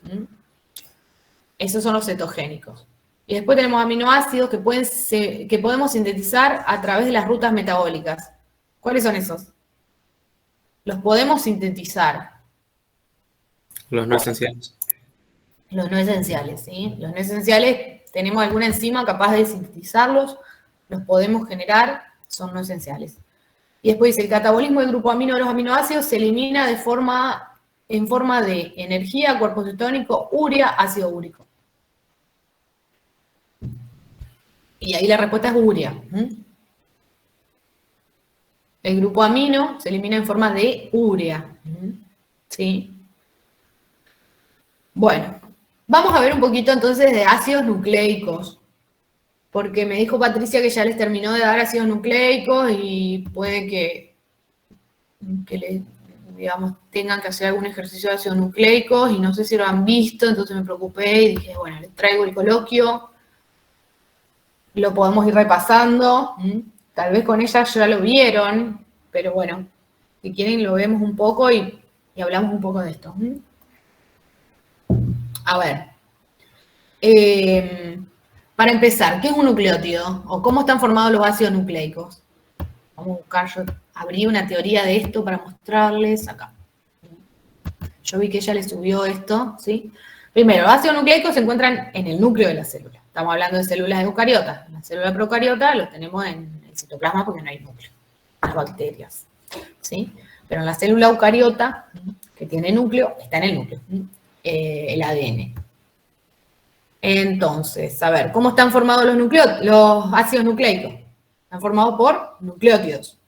Esos son los cetogénicos. Y después tenemos aminoácidos que podemos sintetizar a través de las rutas metabólicas. ¿Cuáles son esos? Los podemos sintetizar. Los no esenciales. Los no esenciales, ¿sí? Los no esenciales, tenemos alguna enzima capaz de sintetizarlos, los podemos generar, son no esenciales. Y después dice, el catabolismo del grupo amino de los aminoácidos se elimina en forma de energía, cuerpo cetónico, urea, ácido úrico. Y ahí la respuesta es urea. El grupo amino se elimina en forma de urea. ¿Sí? Bueno, vamos a ver un poquito entonces de ácidos nucleicos. Porque me dijo Patricia que ya les terminó de dar ácidos nucleicos y puede que digamos, tengan que hacer algún ejercicio de ácidos nucleicos y no sé si lo han visto, entonces me preocupé y dije, bueno, les traigo el coloquio. Lo podemos ir repasando, tal vez con ella ya lo vieron, pero bueno, si quieren lo vemos un poco y hablamos un poco de esto. A ver, para empezar, ¿qué es un nucleótido? ¿O cómo están formados los ácidos nucleicos? Vamos a buscar, yo abrí una teoría de esto para mostrarles acá. Yo vi que ella le subió esto, ¿sí? Primero, los ácidos nucleicos se encuentran en el núcleo de la célula. Estamos hablando de células eucariotas. En la célula procariota los tenemos en el citoplasma porque no hay núcleo, las bacterias, ¿sí? Pero en la célula eucariota, que tiene núcleo, está en el núcleo, el ADN. Entonces, a ver, ¿cómo están formados los ácidos nucleicos? Están formados por nucleótidos.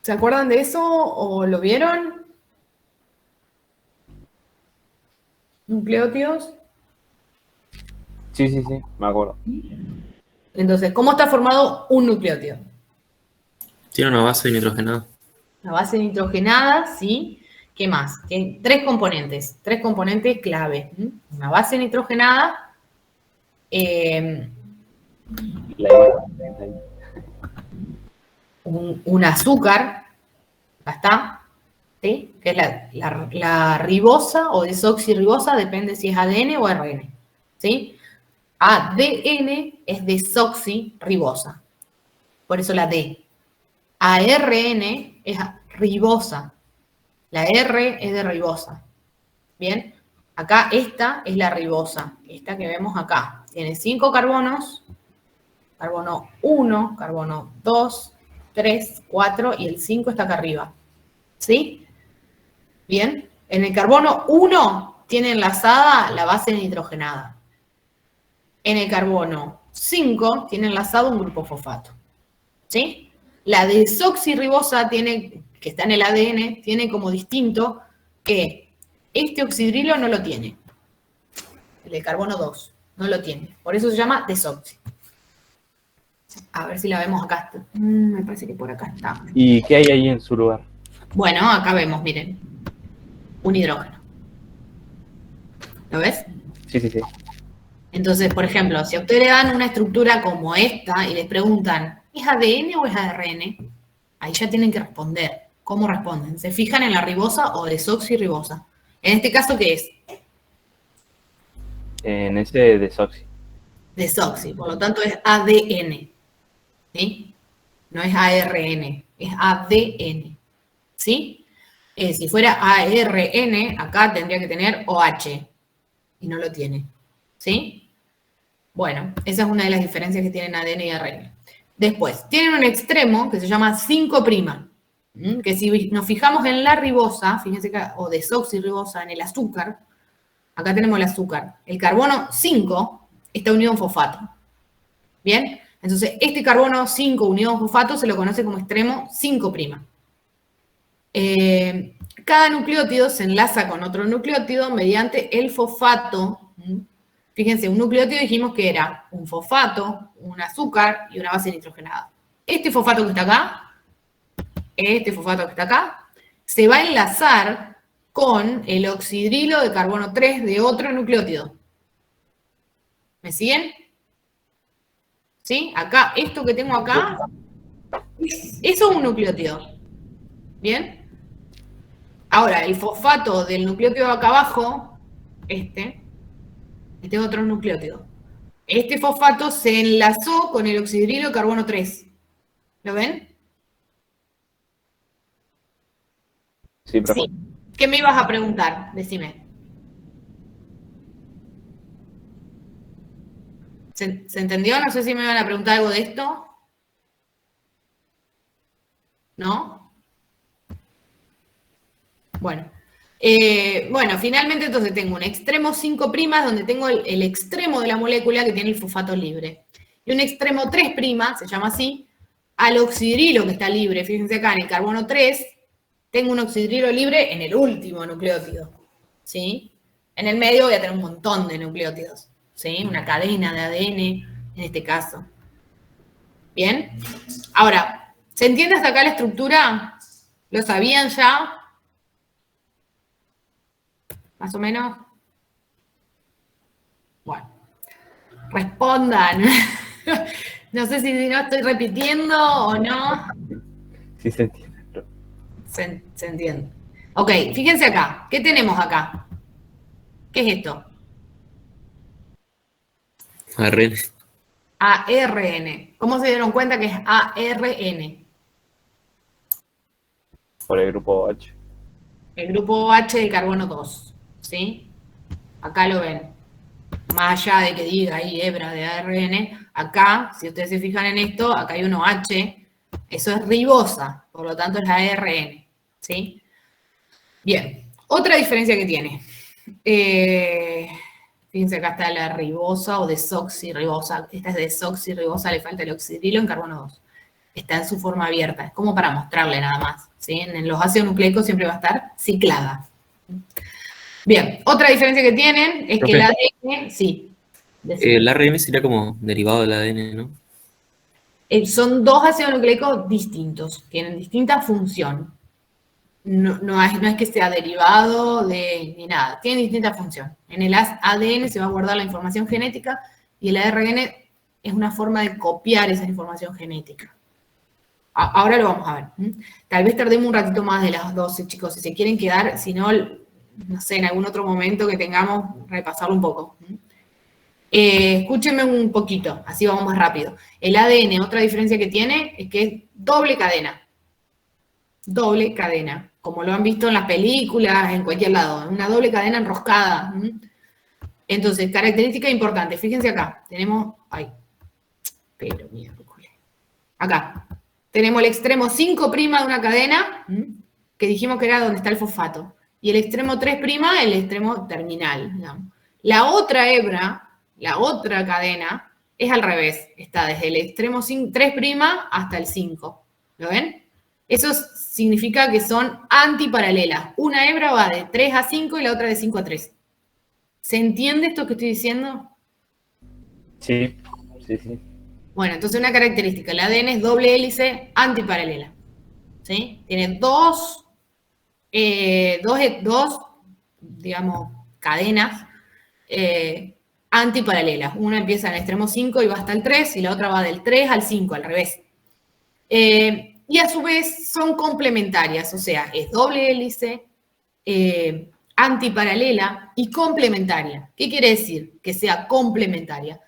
¿Se acuerdan de eso o lo vieron? ¿Nucleótidos? Sí, me acuerdo. Entonces, ¿cómo está formado un nucleótido? Tiene una base nitrogenada. La base nitrogenada, ¿sí? ¿Qué más? Tiene tres componentes clave. Una base nitrogenada, un azúcar, acá está, ¿sí? Que es la ribosa o desoxirribosa, depende si es ADN o ARN, ¿sí? ADN es desoxirribosa, por eso la D. ARN es ribosa, la R es de ribosa. Bien, acá esta es la ribosa, esta que vemos acá. Tiene 5 carbonos, carbono 1, carbono 2, 3, 4 y el 5 está acá arriba. ¿Sí? Bien, en el carbono 1 tiene enlazada la base nitrogenada. En el carbono 5 tiene enlazado un grupo fosfato. ¿Sí? La desoxirribosa tiene, que está en el ADN, tiene como distinto que este oxidrilo no lo tiene. El de carbono 2 no lo tiene. Por eso se llama desoxi. A ver si la vemos acá. Me parece que por acá está. ¿Y qué hay ahí en su lugar? Bueno, acá vemos, miren. Un hidrógeno. ¿Lo ves? Sí. Entonces, por ejemplo, si a ustedes le dan una estructura como esta y les preguntan, ¿es ADN o es ARN? Ahí ya tienen que responder. ¿Cómo responden? ¿Se fijan en la ribosa o desoxirribosa? En este caso, ¿qué es? En ese desoxi. Desoxi, por lo tanto es ADN, ¿sí? No es ARN, es ADN, ¿sí? Si fuera ARN, acá tendría que tener OH, y no lo tiene, ¿sí? Bueno, esa es una de las diferencias que tienen ADN y ARN. Después, tienen un extremo que se llama 5', que si nos fijamos en la ribosa, fíjense acá, o desoxirribosa, en el azúcar, acá tenemos el azúcar, el carbono 5 está unido a un fosfato, ¿bien? Entonces, este carbono 5 unido a un fosfato se lo conoce como extremo 5'. Cada nucleótido se enlaza con otro nucleótido mediante el fosfato. Fíjense, un nucleótido dijimos que era un fosfato, un azúcar y una base nitrogenada. Este fosfato que está acá, se va a enlazar con el oxidrilo de carbono 3 de otro nucleótido. ¿Me siguen? ¿Sí? Acá, esto que tengo acá, eso es un nucleótido. ¿Bien? Ahora, el fosfato del nucleótido de acá abajo, este es otro nucleótido. Este fosfato se enlazó con el oxidrilo de carbono 3. ¿Lo ven? Sí, profe. Sí. ¿Qué me ibas a preguntar? Decime. ¿Se entendió? No sé si me van a preguntar algo de esto. ¿No? Bueno. Bueno, finalmente entonces tengo un extremo 5' donde tengo el extremo de la molécula que tiene el fosfato libre. Y un extremo 3', se llama así, al oxidrilo que está libre. Fíjense acá, en el carbono 3, tengo un oxidrilo libre en el último nucleótido, ¿sí? En el medio voy a tener un montón de nucleótidos, ¿sí? Una cadena de ADN, en este caso. ¿Bien? Ahora, ¿se entiende hasta acá la estructura? ¿Lo sabían ya? ¿Más o menos? Bueno, respondan. No sé si no estoy repitiendo o no. Sí se entiende, profe. Se entiende. Ok, fíjense acá. ¿Qué tenemos acá? ¿Qué es esto? ARN. ARN. ¿Cómo se dieron cuenta que es ARN? Por el grupo H. El grupo OH de carbono 2, ¿sí? Acá lo ven. Más allá de que diga ahí hebra de ARN, acá, si ustedes se fijan en esto, acá hay un OH, eso es ribosa, por lo tanto es ARN, ¿sí? Bien, otra diferencia que tiene. Fíjense, acá está la ribosa o desoxirribosa. Esta es desoxirribosa, le falta el oxidrilo en carbono 2. Está en su forma abierta, es como para mostrarle nada más, ¿sí? En los ácidos nucleicos siempre va a estar ciclada. Bien, otra diferencia que tienen es que el ADN, sí. El ARN sería como derivado del ADN, ¿no? Son dos ácidos nucleicos distintos, tienen distinta función. No es que sea derivado ni nada, tienen distinta función. En el ADN se va a guardar la información genética y el ARN es una forma de copiar esa información genética. Ahora lo vamos a ver. Tal vez tardemos un ratito más de las 12, chicos, si se quieren quedar, si no, no sé, en algún otro momento que tengamos, repasarlo un poco. Escúchenme un poquito, así vamos más rápido. El ADN, otra diferencia que tiene es que es doble cadena. Doble cadena, como lo han visto en las películas, en cualquier lado, una doble cadena enroscada. Entonces, característica importante, fíjense acá, tenemos, pero miércoles, acá, tenemos el extremo 5' de una cadena, que dijimos que era donde está el fosfato, y el extremo 3', el extremo terminal, digamos. La otra hebra, la otra cadena, es al revés, está desde el extremo 3' hasta el 5, ¿lo ven? Eso significa que son antiparalelas. Una hebra va de 3 a 5 y la otra de 5 a 3. ¿Se entiende esto que estoy diciendo? Sí, sí, sí. Bueno, entonces una característica, el ADN es doble hélice antiparalela. ¿Sí? Tiene dos, digamos, cadenas antiparalelas. Una empieza en el extremo 5 y va hasta el 3, y la otra va del 3 al 5, al revés. Y a su vez son complementarias, o sea, es doble hélice, antiparalela y complementaria. ¿Qué quiere decir? Que sea complementaria.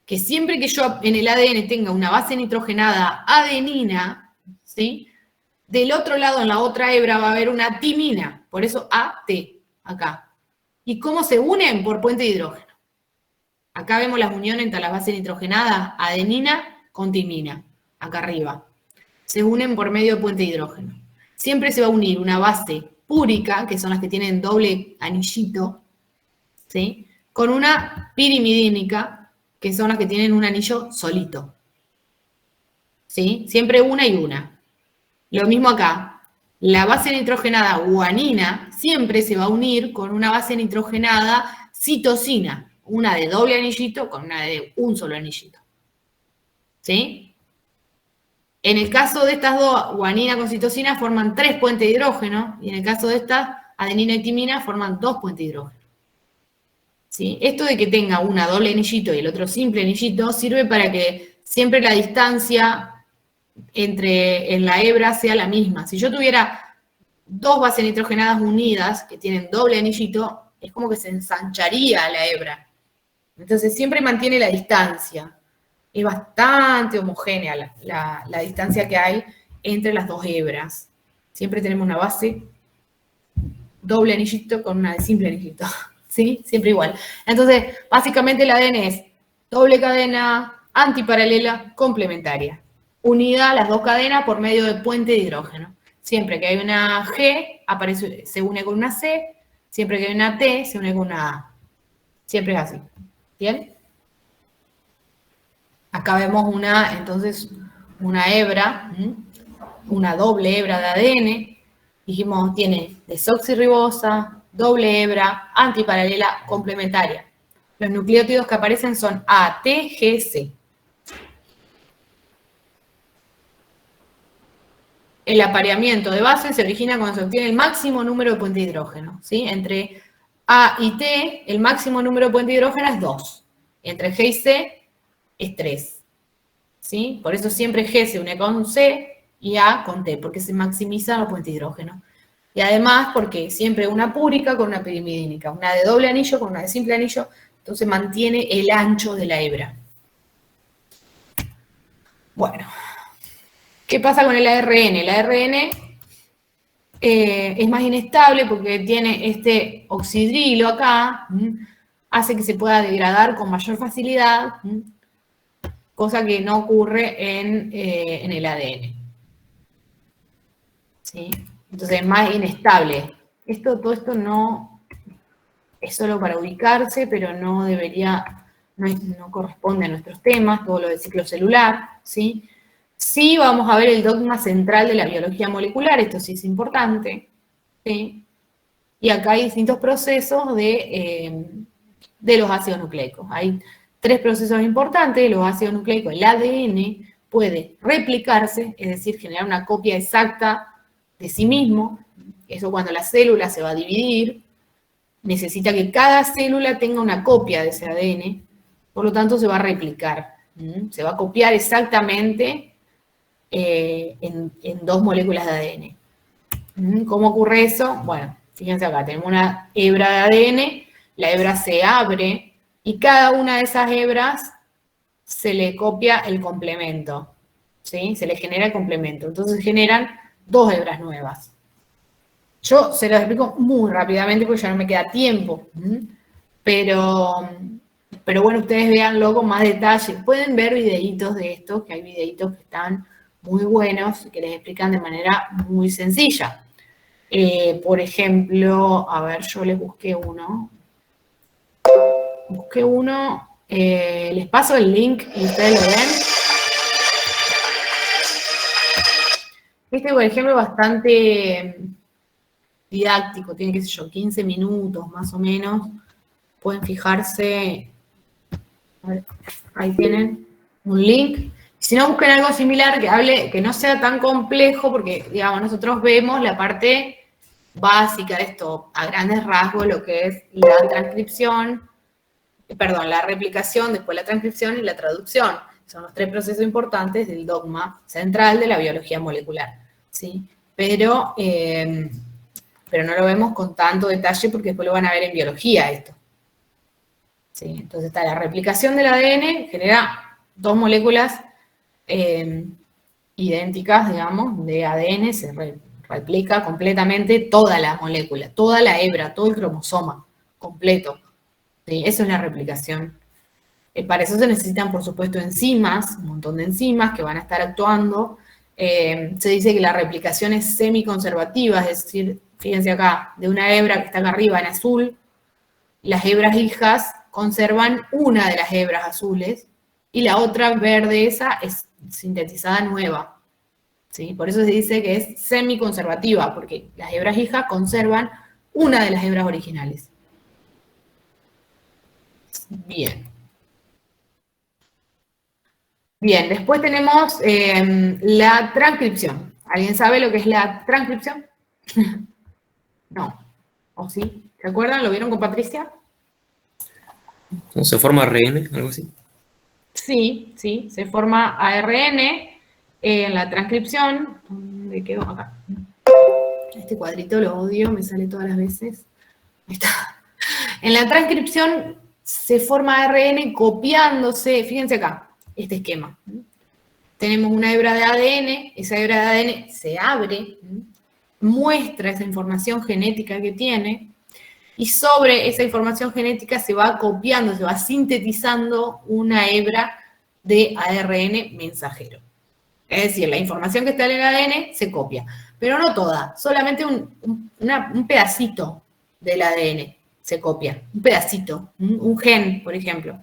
Que siempre que yo en el ADN tenga una base nitrogenada adenina, ¿sí? Del otro lado, en la otra hebra, va a haber una timina, por eso AT, acá. ¿Y cómo se unen? Por puente de hidrógeno. Acá vemos las uniones entre las bases nitrogenadas, adenina con timina, acá arriba. Se unen por medio de puente de hidrógeno. Siempre se va a unir una base púrica, que son las que tienen doble anillito, ¿sí? Con una pirimidínica, que son las que tienen un anillo solito. ¿Sí? Siempre una y una. Lo mismo acá. La base nitrogenada guanina siempre se va a unir con una base nitrogenada citosina, una de doble anillito con una de un solo anillito. ¿Sí? En el caso de estas dos, guanina con citosina forman 3 puentes de hidrógeno, y en el caso de estas, adenina y timina forman 2 puentes de hidrógeno. ¿Sí? Esto de que tenga una doble anillito y el otro simple anillito sirve para que siempre la distancia en la hebra sea la misma. Si yo tuviera 2 bases nitrogenadas unidas que tienen doble anillito, es como que se ensancharía la hebra. Entonces siempre mantiene la distancia. Es bastante homogénea la distancia que hay entre las dos hebras. Siempre tenemos una base doble anillito con una de simple anillito. ¿Sí? Siempre igual. Entonces, básicamente el ADN es doble cadena, antiparalela, complementaria. Unida las dos cadenas por medio de puente de hidrógeno. Siempre que hay una G, se une con una C. Siempre que hay una T, se une con una A. Siempre es así. ¿Bien? Acá vemos entonces, una hebra, una doble hebra de ADN. Dijimos, tiene desoxirribosa, doble hebra, antiparalela, complementaria. Los nucleótidos que aparecen son A, T, G, C. El apareamiento de bases se origina cuando se obtiene el máximo número de puentes de hidrógeno. ¿Sí? Entre A y T, el máximo número de puentes de hidrógeno es 2. Entre G y C es 3. ¿Sí? Por eso siempre G se une con C y A con T, porque se maximizan los puentes de hidrógeno. Y además porque siempre una púrica con una pirimidínica, una de doble anillo con una de simple anillo, entonces mantiene el ancho de la hebra. Bueno, ¿qué pasa con el ARN? El ARN es más inestable porque tiene este oxidrilo acá, hace que se pueda degradar con mayor facilidad, cosa que no ocurre en el ADN. ¿Sí? Entonces es más inestable. Todo esto no es solo para ubicarse, pero no debería, no corresponde a nuestros temas, todo lo del ciclo celular, ¿sí? Sí vamos a ver el dogma central de la biología molecular, esto sí es importante, ¿sí? Y acá hay distintos procesos de los ácidos nucleicos. Hay 3 procesos importantes de los ácidos nucleicos. El ADN puede replicarse, es decir, generar una copia exacta de sí mismo. Eso cuando la célula se va a dividir, necesita que cada célula tenga una copia de ese ADN, por lo tanto se va a replicar. Se va a copiar exactamente en 2 moléculas de ADN. ¿Cómo ocurre eso? Bueno, fíjense acá, tenemos una hebra de ADN, la hebra se abre y cada una de esas hebras se le copia el complemento, ¿sí? Se le genera el complemento. Entonces generan 2 hebras nuevas. Yo se las explico muy rápidamente porque ya no me queda tiempo. Pero bueno, ustedes véanlo con más detalle. Pueden ver videitos de esto, que hay videitos que están muy buenos y que les explican de manera muy sencilla. Por ejemplo, a ver, yo les busqué uno. Les paso el link y ustedes lo ven. Este, por ejemplo, bastante didáctico, tiene, qué sé yo, 15 minutos más o menos. Pueden fijarse, a ver, ahí tienen un link. Si no, busquen algo similar que no sea tan complejo, porque, digamos, nosotros vemos la parte básica de esto, a grandes rasgos, lo que es la transcripción, perdón, la replicación, después la transcripción y la traducción. Son los 3 procesos importantes del dogma central de la biología molecular, ¿sí? Pero no lo vemos con tanto detalle porque después lo van a ver en biología esto. ¿Sí? Entonces está la replicación del ADN, genera 2 moléculas idénticas, digamos, de ADN, se replica completamente toda la molécula, toda la hebra, todo el cromosoma completo. ¿Sí? Eso es la replicación. Para eso se necesitan, por supuesto, enzimas, un montón de enzimas que van a estar actuando. Se dice que la replicación es semiconservativa, es decir, fíjense acá, de una hebra que está acá arriba en azul, las hebras hijas conservan una de las hebras azules y la otra verde, esa es sintetizada nueva. ¿Sí? Por eso se dice que es semiconservativa, porque las hebras hijas conservan una de las hebras originales. Bien. Bien, después tenemos la transcripción. ¿Alguien sabe lo que es la transcripción? No. ¿O sí? ¿Se acuerdan? ¿Lo vieron con Patricia? ¿No se forma ARN, algo así? Sí, sí, se forma ARN en la transcripción. ¿Dónde quedó? Acá. Este cuadrito lo odio, me sale todas las veces. Ahí está. En la transcripción se forma ARN copiándose, fíjense acá, este esquema. Tenemos una hebra de ADN, esa hebra de ADN se abre, muestra esa información genética que tiene, y sobre esa información genética se va copiando, se va sintetizando una hebra de ARN mensajero. Es decir, la información que está en el ADN se copia, pero no toda, solamente un pedacito del ADN se copia, un pedacito, un gen, por ejemplo,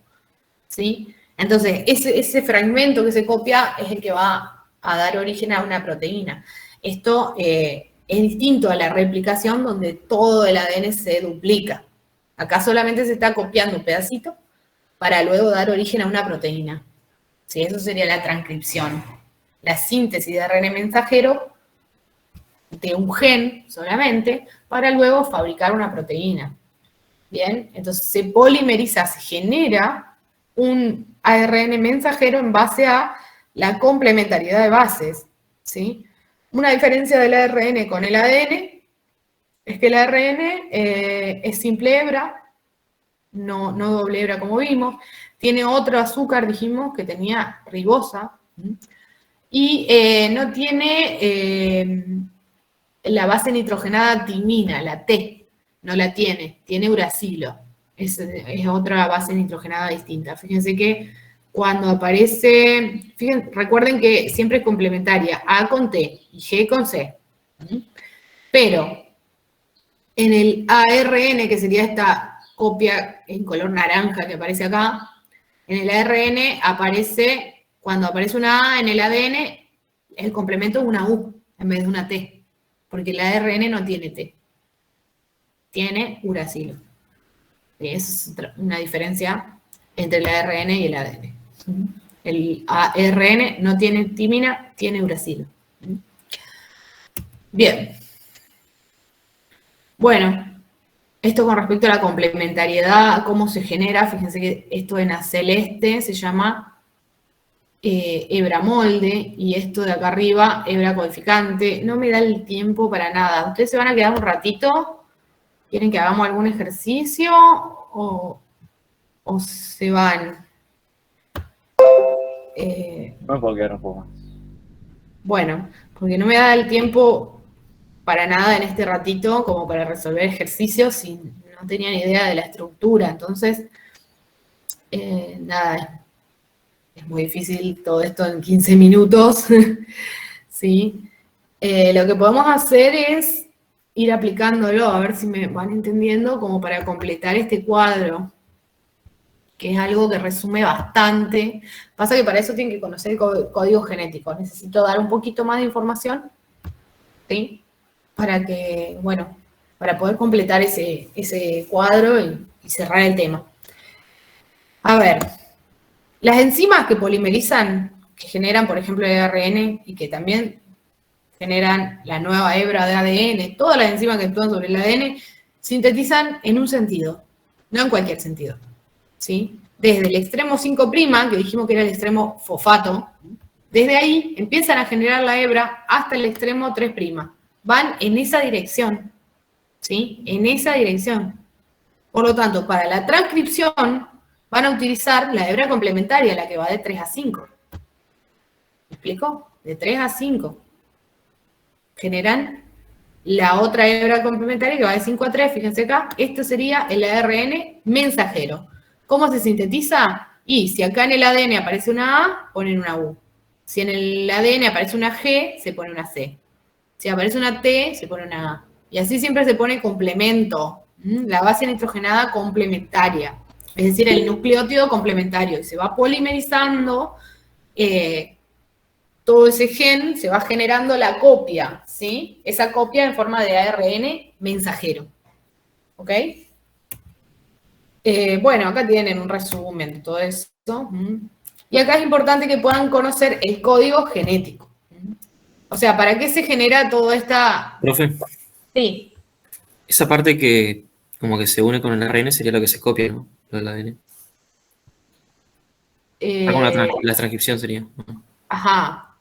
¿sí? Entonces, ese fragmento que se copia es el que va a dar origen a una proteína. Esto es distinto a la replicación donde todo el ADN se duplica. Acá solamente se está copiando un pedacito para luego dar origen a una proteína. ¿Sí? Eso sería la transcripción. La síntesis de ARN mensajero de un gen solamente para luego fabricar una proteína. Bien, entonces se polimeriza, se genera un ARN mensajero en base a la complementariedad de bases, ¿sí? Una diferencia del ARN con el ADN es que el ARN es simple hebra, no doble hebra como vimos, tiene otro azúcar, dijimos, que tenía ribosa, y no tiene la base nitrogenada timina, la T, no la tiene uracilo. Es otra base nitrogenada distinta. Fíjense que cuando aparece, recuerden que siempre es complementaria, A con T y G con C. Pero en el ARN, que sería esta copia en color naranja que aparece acá, en el ARN aparece, cuando aparece una A en el ADN, el complemento es una U en vez de una T, porque el ARN no tiene T, tiene uracilo. Es una diferencia entre el ARN y el ADN. El ARN no tiene timina, tiene uracilo. Bien. Bueno, esto con respecto a la complementariedad, cómo se genera, fíjense que esto en celeste se llama hebra molde, y esto de acá arriba, hebra codificante. No me da el tiempo para nada. Ustedes se van a quedar un ratito. ¿Quieren que hagamos algún ejercicio o se van? No puedo quedar un poco más. Bueno, porque no me da el tiempo para nada en este ratito como para resolver ejercicios y no tenía ni idea de la estructura. Entonces, nada, es muy difícil todo esto en 15 minutos. ¿Sí? Lo que podemos hacer es ir aplicándolo, a ver si me van entendiendo, como para completar este cuadro, que es algo que resume bastante. Pasa que para eso tienen que conocer el código genético. Necesito dar un poquito más de información, ¿sí? Para que, bueno, para poder completar ese cuadro y cerrar el tema. A ver, las enzimas que polimerizan, que generan, por ejemplo, el ARN y que también generan la nueva hebra de ADN, todas las enzimas que actúan sobre el ADN, sintetizan en un sentido, no en cualquier sentido. ¿sí? Desde el extremo 5', que dijimos que era el extremo fosfato, desde ahí empiezan a generar la hebra hasta el extremo 3'. Van en esa dirección, ¿sí? En esa dirección. Por lo tanto, para la transcripción van a utilizar la hebra complementaria, la que va de 3 a 5. ¿Me explico? De 3 a 5. Generan la otra hebra complementaria que va de 5 a 3, fíjense acá. Esto sería el ARN mensajero. ¿Cómo se sintetiza? Y si acá en el ADN aparece una A, ponen una U. Si en el ADN aparece una G, se pone una C. Si aparece una T, se pone una A. Y así siempre se pone complemento. La base nitrogenada complementaria. Es decir, el nucleótido complementario. Y se va polimerizando todo ese gen, se va generando la copia, ¿sí? Esa copia en forma de ARN mensajero. ¿Ok? Bueno, acá tienen un resumen de todo esto. Y acá es importante que puedan conocer el código genético. O sea, ¿para qué se genera toda esta...? Profe, Sí. esa parte que como que se une con el ARN sería lo que se copia, ¿no? Lo del ADN. Como la transcripción sería. Ajá.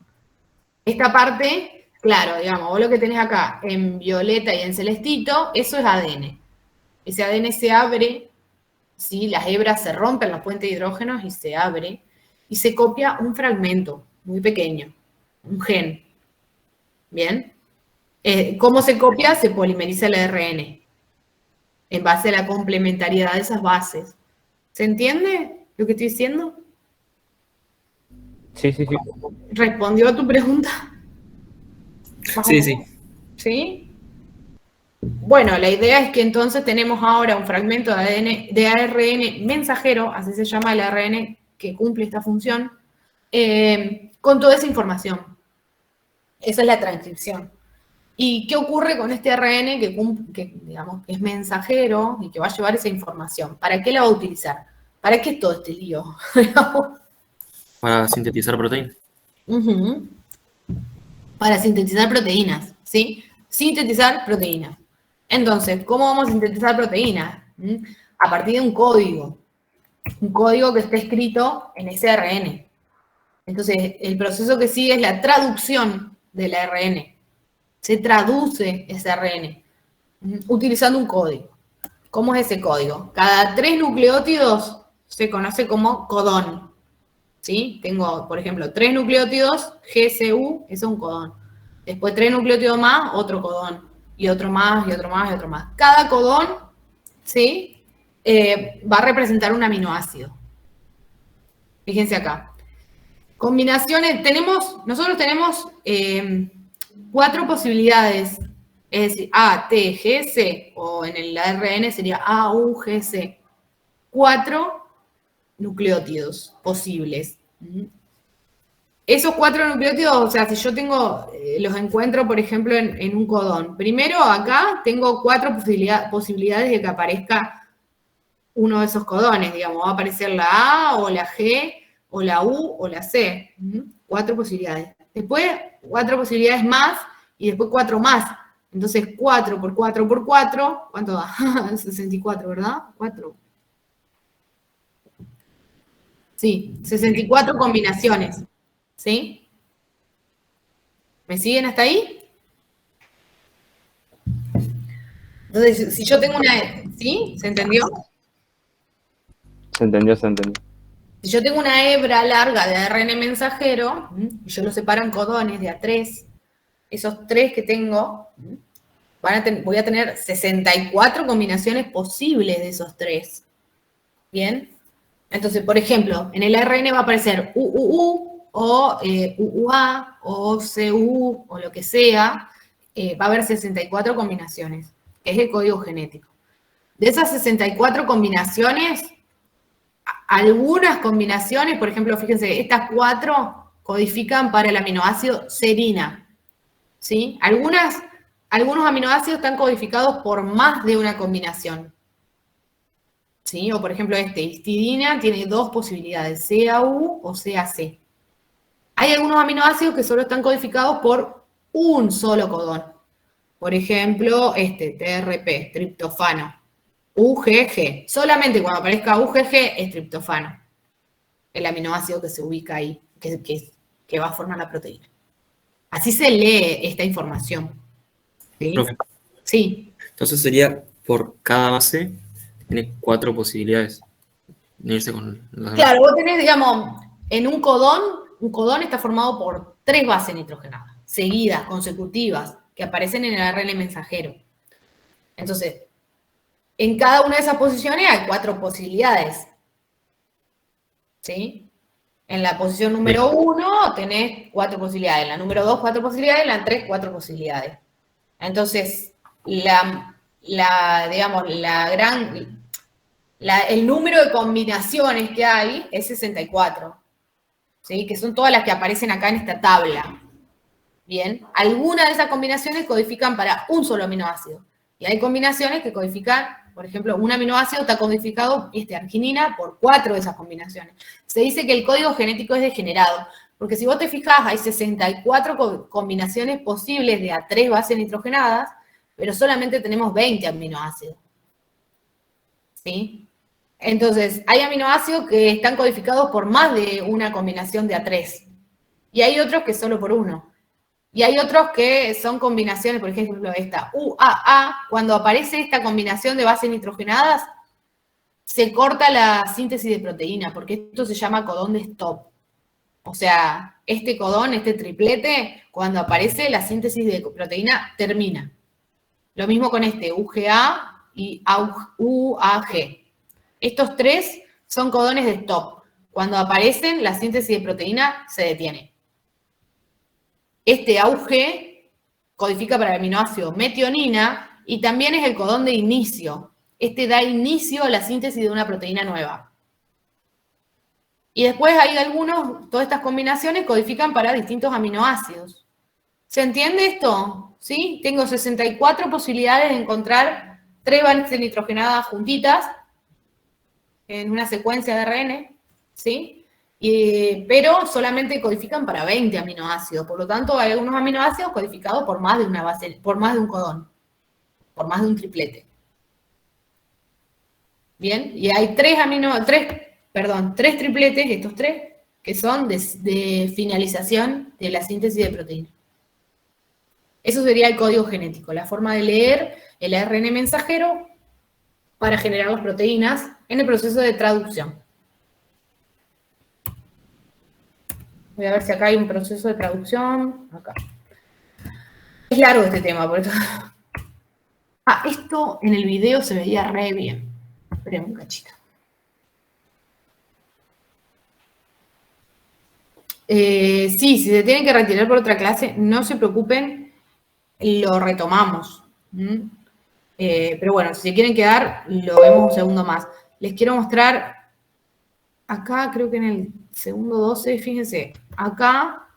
Esta parte, claro, digamos, vos lo que tenés acá en violeta y en celestito, eso es ADN. Ese ADN se abre, ¿sí? Las hebras se rompen, los puentes de hidrógenos, y se abre, y se copia un fragmento muy pequeño, un gen. ¿Bien? ¿Cómo se copia? Se polimeriza el ARN en base a la complementariedad de esas bases. ¿Se entiende lo que estoy diciendo? Sí, sí, sí. ¿Respondió a tu pregunta? Sí, sí. ¿Sí? Bueno, la idea es que entonces tenemos ahora un fragmento de ADN, de ARN mensajero, así se llama el ARN que cumple esta función, con toda esa información. Esa es la transcripción. ¿Y qué ocurre con este ARN que digamos, que es mensajero y que va a llevar esa información? ¿Para qué la va a utilizar? ¿Para qué es todo este lío? Para sintetizar proteínas. Ujú. Para sintetizar proteínas, ¿sí? Sintetizar proteínas. Entonces, ¿cómo vamos a sintetizar proteínas? A partir de un código que está escrito en ese ARN. Entonces, el proceso que sigue es la traducción del ARN. Se traduce ese ARN utilizando un código. ¿Cómo es ese código? Cada 3 nucleótidos se conoce como codón. ¿Sí? Tengo, por ejemplo, 3 nucleótidos, GCU, eso es un codón. Después 3 nucleótidos más, otro codón. Y otro más, y otro más, y otro más. Cada codón, ¿sí? Va a representar un aminoácido. Fíjense acá. Combinaciones, nosotros tenemos 4 posibilidades. Es decir, A, T, G, C, o en el ARN sería A, U, G, C. 4 nucleótidos posibles. Esos 4 nucleótidos, o sea, si yo tengo, los encuentro, por ejemplo, en un codón. Primero, acá tengo 4 posibilidades de que aparezca uno de esos codones, digamos. Va a aparecer la A, o la G, o la U, o la C. 4 posibilidades. Después, 4 posibilidades más, y después 4 más. Entonces, 4 por 4 por 4, ¿cuánto da? 64, ¿verdad? 4. Sí, 64 combinaciones. ¿Sí? ¿Me siguen hasta ahí? Entonces, si yo tengo una... ¿Sí? ¿Se entendió? Se entendió, se entendió. Si yo tengo una hebra larga de ARN mensajero, y yo lo separo en codones de A3, esos 3 que tengo, voy a tener 64 combinaciones posibles de esos 3. ¿Bien? Entonces, por ejemplo, en el ARN va a aparecer UUU, o UUA, o CU, o lo que sea, va a haber 64 combinaciones, que es el código genético. De esas 64 combinaciones, algunas combinaciones, por ejemplo, fíjense, estas 4 codifican para el aminoácido serina, ¿sí? Algunos aminoácidos están codificados por más de una combinación, ¿sí? O por ejemplo histidina tiene 2 posibilidades, CAU o CAC. Hay algunos aminoácidos que solo están codificados por un solo codón. Por ejemplo, TRP, triptofano. UGG. Solamente cuando aparezca UGG es triptofano, el aminoácido que se ubica ahí, que va a formar la proteína. Así se lee esta información. ¿Sí? Profe, Sí. entonces sería por cada base, tiene 4 posibilidades de irse con las demás. Claro, vos tenés, digamos, en un codón está formado por 3 bases nitrogenadas, seguidas, consecutivas, que aparecen en el ARN mensajero. Entonces, en cada una de esas posiciones hay 4 posibilidades. ¿Sí? En la posición número 1 tenés 4 posibilidades, en la número 2 4 posibilidades, en la 3 4 posibilidades. Entonces, el número de combinaciones que hay es 64, ¿sí? Que son todas las que aparecen acá en esta tabla. Bien, algunas de esas combinaciones codifican para un solo aminoácido. Y hay combinaciones que codifican, por ejemplo, un aminoácido está codificado, arginina, por 4 de esas combinaciones. Se dice que el código genético es degenerado, porque si vos te fijás, hay 64 combinaciones posibles de A3 bases nitrogenadas, pero solamente tenemos 20 aminoácidos. ¿Sí? Entonces, hay aminoácidos que están codificados por más de una combinación de A3. Y hay otros que solo por uno. Y hay otros que son combinaciones, por ejemplo, esta UAA, cuando aparece esta combinación de bases nitrogenadas, se corta la síntesis de proteína, porque esto se llama codón de stop. O sea, este codón, este triplete, cuando aparece la síntesis de proteína, termina. Lo mismo con este UGA y UAG. Estos 3 son codones de stop. Cuando aparecen, la síntesis de proteína se detiene. Este AUG codifica para el aminoácido metionina y también es el codón de inicio. Este da inicio a la síntesis de una proteína nueva. Y después hay todas estas combinaciones codifican para distintos aminoácidos. ¿Se entiende esto? ¿Sí? Tengo 64 posibilidades de encontrar 3 bases nitrogenadas juntitas en una secuencia de ARN, ¿sí? Pero solamente codifican para 20 aminoácidos. Por lo tanto, hay algunos aminoácidos codificados por más de una base, por más de un codón, por más de un triplete. Bien, y hay 3 tripletes, estos 3, que son de finalización de la síntesis de proteína. Eso sería el código genético, la forma de leer el ARN mensajero para generar las proteínas en el proceso de traducción. Voy a ver si acá hay un proceso de traducción. Acá. Es largo este tema, por eso. Esto en el video se veía re bien. Esperemos un cachito. Sí, si se tienen que retirar por otra clase, no se preocupen, lo retomamos. Pero bueno, si se quieren quedar, lo vemos un segundo más. Les quiero mostrar, acá creo que en el segundo 12, fíjense, acá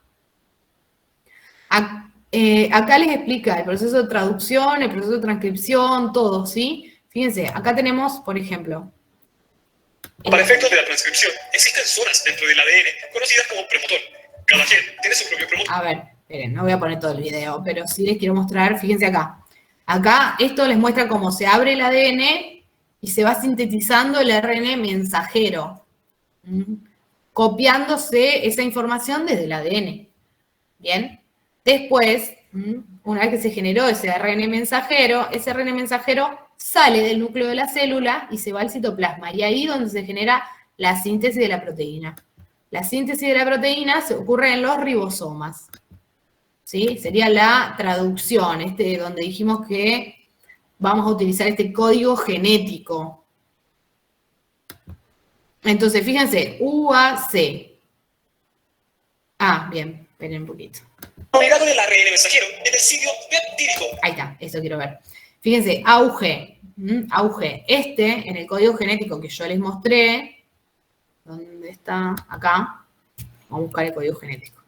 les explica el proceso de traducción, el proceso de transcripción, todo, ¿sí? Fíjense, acá tenemos, por ejemplo... Para efectos de la transcripción, existen zonas dentro del ADN conocidas como promotor. Cada gen tiene su propio promotor. A ver, esperen, no voy a poner todo el video, pero sí les quiero mostrar, fíjense acá. Acá esto les muestra cómo se abre el ADN y se va sintetizando el ARN mensajero, copiándose esa información desde el ADN. Bien, después, una vez que se generó ese ARN mensajero sale del núcleo de la célula y se va al citoplasma. Y ahí es donde se genera la síntesis de la proteína. La síntesis de la proteína se ocurre en los ribosomas. ¿Sí? Sería la traducción, donde dijimos que vamos a utilizar este código genético. Entonces, fíjense, UAC. Bien, esperen un poquito. Agregado en el ARN mensajero en el sitio peptídico. Ahí está, eso quiero ver. Fíjense, AUG. En el código genético que yo les mostré, ¿dónde está? Acá. Vamos a buscar el código genético.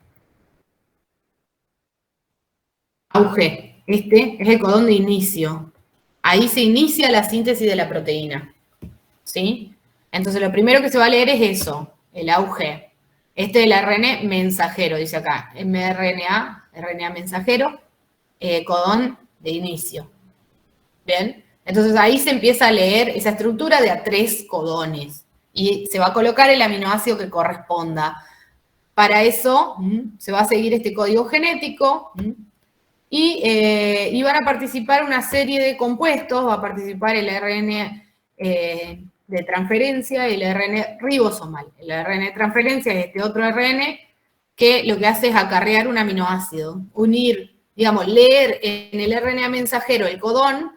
AUG. Este es el codón de inicio. Ahí se inicia la síntesis de la proteína. ¿Sí? Entonces, lo primero que se va a leer es eso, el AUG. Este es el ARN mensajero, dice acá. mRNA, RNA mensajero, codón de inicio. Bien. Entonces ahí se empieza a leer esa estructura de A3 codones y se va a colocar el aminoácido que corresponda. Para eso se va a seguir este código genético y van a participar una serie de compuestos, va a participar el ARN de transferencia y el ARN ribosomal. El ARN de transferencia es este otro ARN que lo que hace es acarrear un aminoácido, unir, digamos, leer en el RNA mensajero el codón,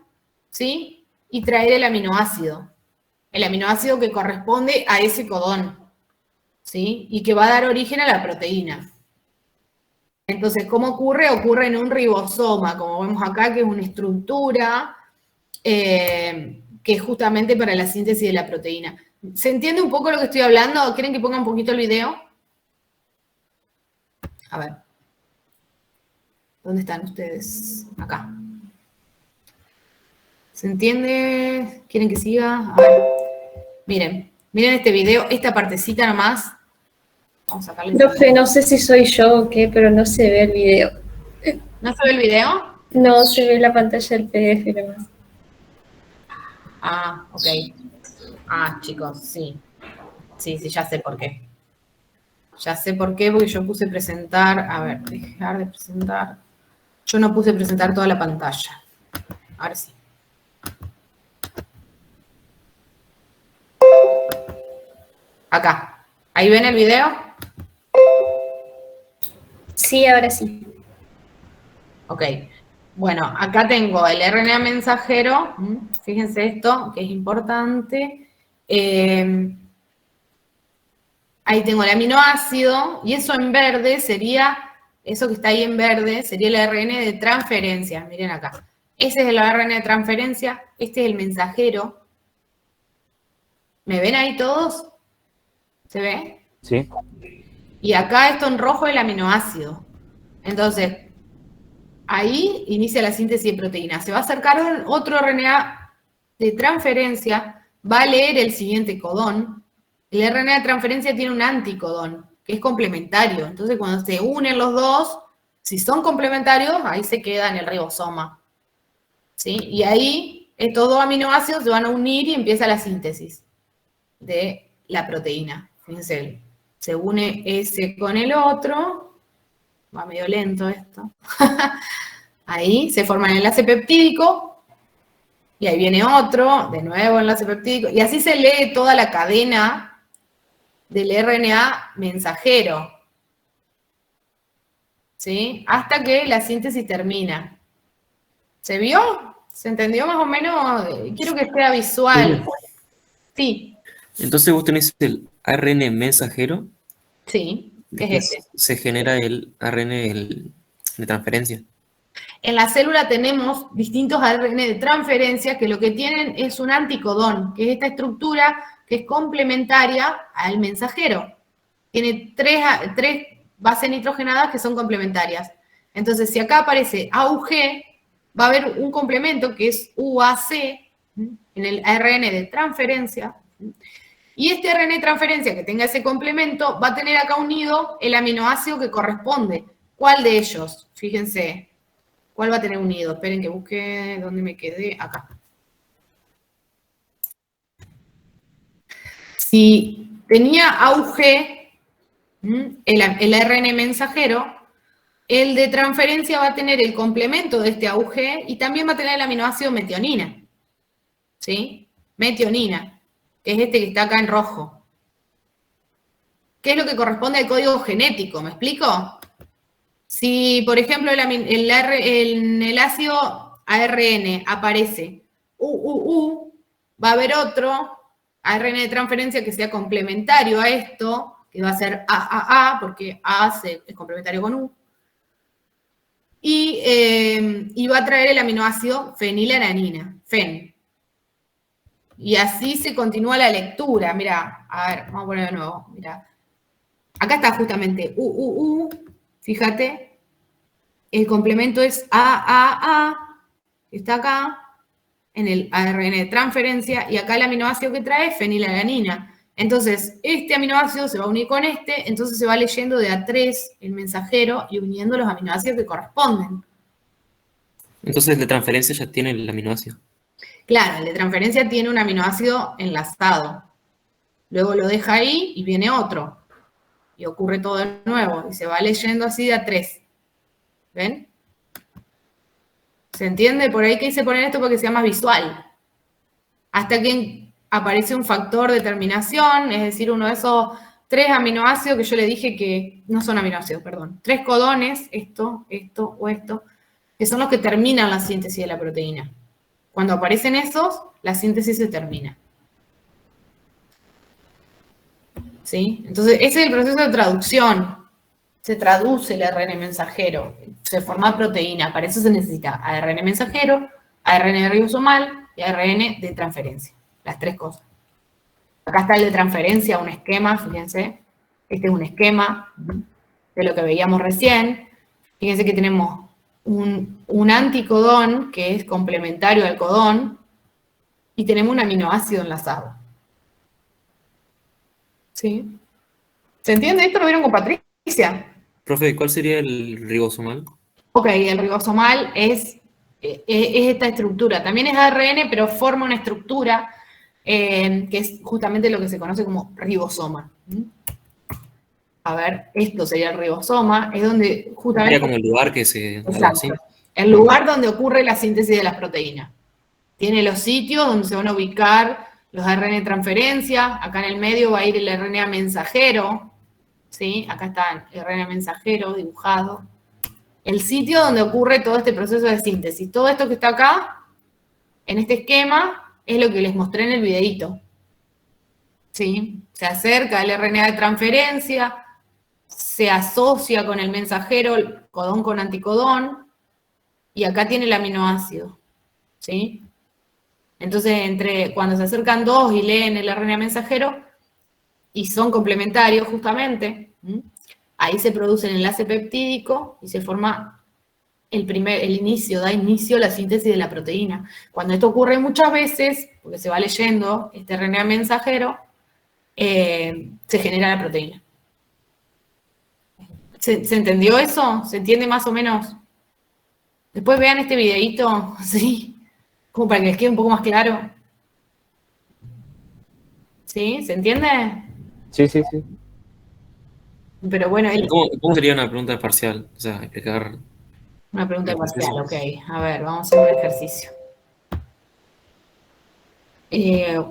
¿sí? Y traer el aminoácido que corresponde a ese codón, ¿sí? Y que va a dar origen a la proteína. Entonces, ¿cómo ocurre? Ocurre en un ribosoma, como vemos acá, que es una estructura que es justamente para la síntesis de la proteína. ¿Se entiende un poco lo que estoy hablando? ¿Quieren que ponga un poquito el video? A ver. ¿Dónde están ustedes? Acá. ¿Se entiende? ¿Quieren que siga? A ver. Miren este video, esta partecita nomás. Vamos a sacarle. Profe, no sé si soy yo o qué, pero no se ve el video. ¿No se ve el video? No, se ve la pantalla del PDF nomás. Ah, ok. Ah, chicos, sí. Sí, ya sé por qué. Ya sé por qué, porque yo puse presentar. A ver, dejar de presentar. Yo no puse presentar toda la pantalla. Ahora sí. Acá. ¿Ahí ven el video? Sí, ahora sí. Ok. Bueno, acá tengo el RNA mensajero. Fíjense esto, que es importante. Ahí tengo el aminoácido. Y eso en verde sería, eso que está ahí en verde, sería el ARN de transferencia. Miren acá. Ese es el ARN de transferencia. Este es el mensajero. ¿Me ven ahí todos? ¿Se ve? Sí. Y acá esto en rojo es el aminoácido. Entonces, ahí inicia la síntesis de proteína. Se va a acercar otro RNA de transferencia, va a leer el siguiente codón. El RNA de transferencia tiene un anticodón, que es complementario. Entonces, cuando se unen los dos, si son complementarios, ahí se queda en el ribosoma. ¿Sí? Y ahí estos dos aminoácidos se van a unir y empieza la síntesis de la proteína. Fíjense, se une ese con el otro. Va medio lento esto. Ahí se forma el enlace peptídico. Y ahí viene otro, de nuevo enlace peptídico. Y así se lee toda la cadena del RNA mensajero. ¿Sí? Hasta que la síntesis termina. ¿Se vio? ¿Se entendió más o menos? Quiero que sea visual. Sí. Entonces vos tenés el ARN mensajero. Sí, que es este. Se genera el ARN de transferencia. En la célula tenemos distintos ARN de transferencia que lo que tienen es un anticodón, que es esta estructura que es complementaria al mensajero. Tiene tres bases nitrogenadas que son complementarias. Entonces, si acá aparece AUG, va a haber un complemento que es UAC en el ARN de transferencia. Y este ARN de transferencia que tenga ese complemento va a tener acá unido el aminoácido que corresponde. ¿Cuál de ellos? Fíjense. ¿Cuál va a tener unido? Esperen que busque dónde me quedé. Acá. Si tenía AUG, el ARN mensajero, el de transferencia va a tener el complemento de este AUG y también va a tener el aminoácido metionina. ¿Sí? Metionina, que es este que está acá en rojo. ¿Qué es lo que corresponde al código genético? ¿Me explico? Si, por ejemplo, en el ácido ARN aparece UUU, va a haber otro ARN de transferencia que sea complementario a esto, que va a ser AAA, porque A es complementario con U. Y va a traer el aminoácido fenilalanina, FEN. Y así se continúa la lectura. Mira, a ver, vamos a poner de nuevo. Mira, acá está justamente UUU, fíjate. El complemento es AAA, que está acá, en el ARN de transferencia, y acá el aminoácido que trae es fenilalanina. Entonces, este aminoácido se va a unir con este, entonces se va leyendo de A3 el mensajero y uniendo los aminoácidos que corresponden. Entonces, el de transferencia ya tiene el aminoácido. Claro, el de transferencia tiene un aminoácido enlazado. Luego lo deja ahí y viene otro. Y ocurre todo de nuevo. Y se va leyendo así de a 3. ¿Ven? ¿Se entiende? Por ahí quise poner esto porque sea más visual. Hasta que aparece un factor de terminación, es decir, uno de esos 3 aminoácidos que yo le dije que no son aminoácidos, perdón. 3 codones, esto, esto o esto, que son los que terminan la síntesis de la proteína. Cuando aparecen esos, la síntesis se termina. ¿Sí? Entonces, ese es el proceso de traducción. Se traduce el ARN mensajero, se forma proteína. Para eso se necesita ARN mensajero, ARN ribosomal y ARN de transferencia. Las 3 cosas. Acá está el de transferencia, un esquema, fíjense. Este es un esquema de lo que veíamos recién. Fíjense que tenemos un anticodón que es complementario al codón y tenemos un aminoácido enlazado. ¿Sí? ¿Se entiende? Esto lo vieron con Patricia. Profe, ¿cuál sería el ribosomal? Ok, el ribosomal es esta estructura. También es ARN, pero forma una estructura que es justamente lo que se conoce como ribosoma. A ver, esto sería el ribosoma, es donde justamente... Sería como el lugar que se... Exacto. El lugar donde ocurre la síntesis de las proteínas. Tiene los sitios donde se van a ubicar los ARN de transferencia. Acá en el medio va a ir el RNA mensajero. ¿Sí? Acá está el RNA mensajero dibujado. El sitio donde ocurre todo este proceso de síntesis. Todo esto que está acá, en este esquema, es lo que les mostré en el videíto. ¿Sí? Se acerca el RNA de transferencia, se asocia con el mensajero, el codón con anticodón, y acá tiene el aminoácido. ¿Sí? Entonces, cuando se acercan 2 y leen el RNA mensajero, y son complementarios justamente, ahí se produce el enlace peptídico y se forma da inicio a la síntesis de la proteína. Cuando esto ocurre muchas veces, porque se va leyendo este RNA mensajero, se genera la proteína. ¿Se entendió eso? ¿Se entiende más o menos? Después vean este videíto, ¿sí? Como para que les quede un poco más claro. ¿Sí? ¿Se entiende? Sí, sí, sí. Pero bueno, ¿Cómo sería una pregunta parcial? O sea, explicar... una pregunta el proceso. parcial, ok. A ver, vamos a hacer un ejercicio.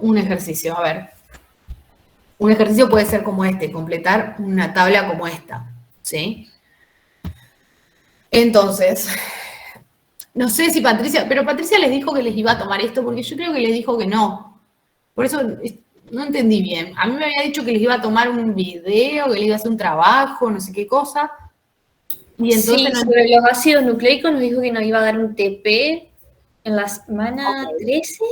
Un ejercicio, a ver. Un ejercicio puede ser como este, completar una tabla como esta, ¿sí? Entonces, no sé si Patricia, pero Patricia les dijo que les iba a tomar esto, porque yo creo que les dijo que no. Por eso no entendí bien. A mí me había dicho que les iba a tomar un video, que les iba a hacer un trabajo, no sé qué cosa. Y entonces Sí, sobre los ácidos nucleicos nos dijo que nos iba a dar un TP en la semana 13,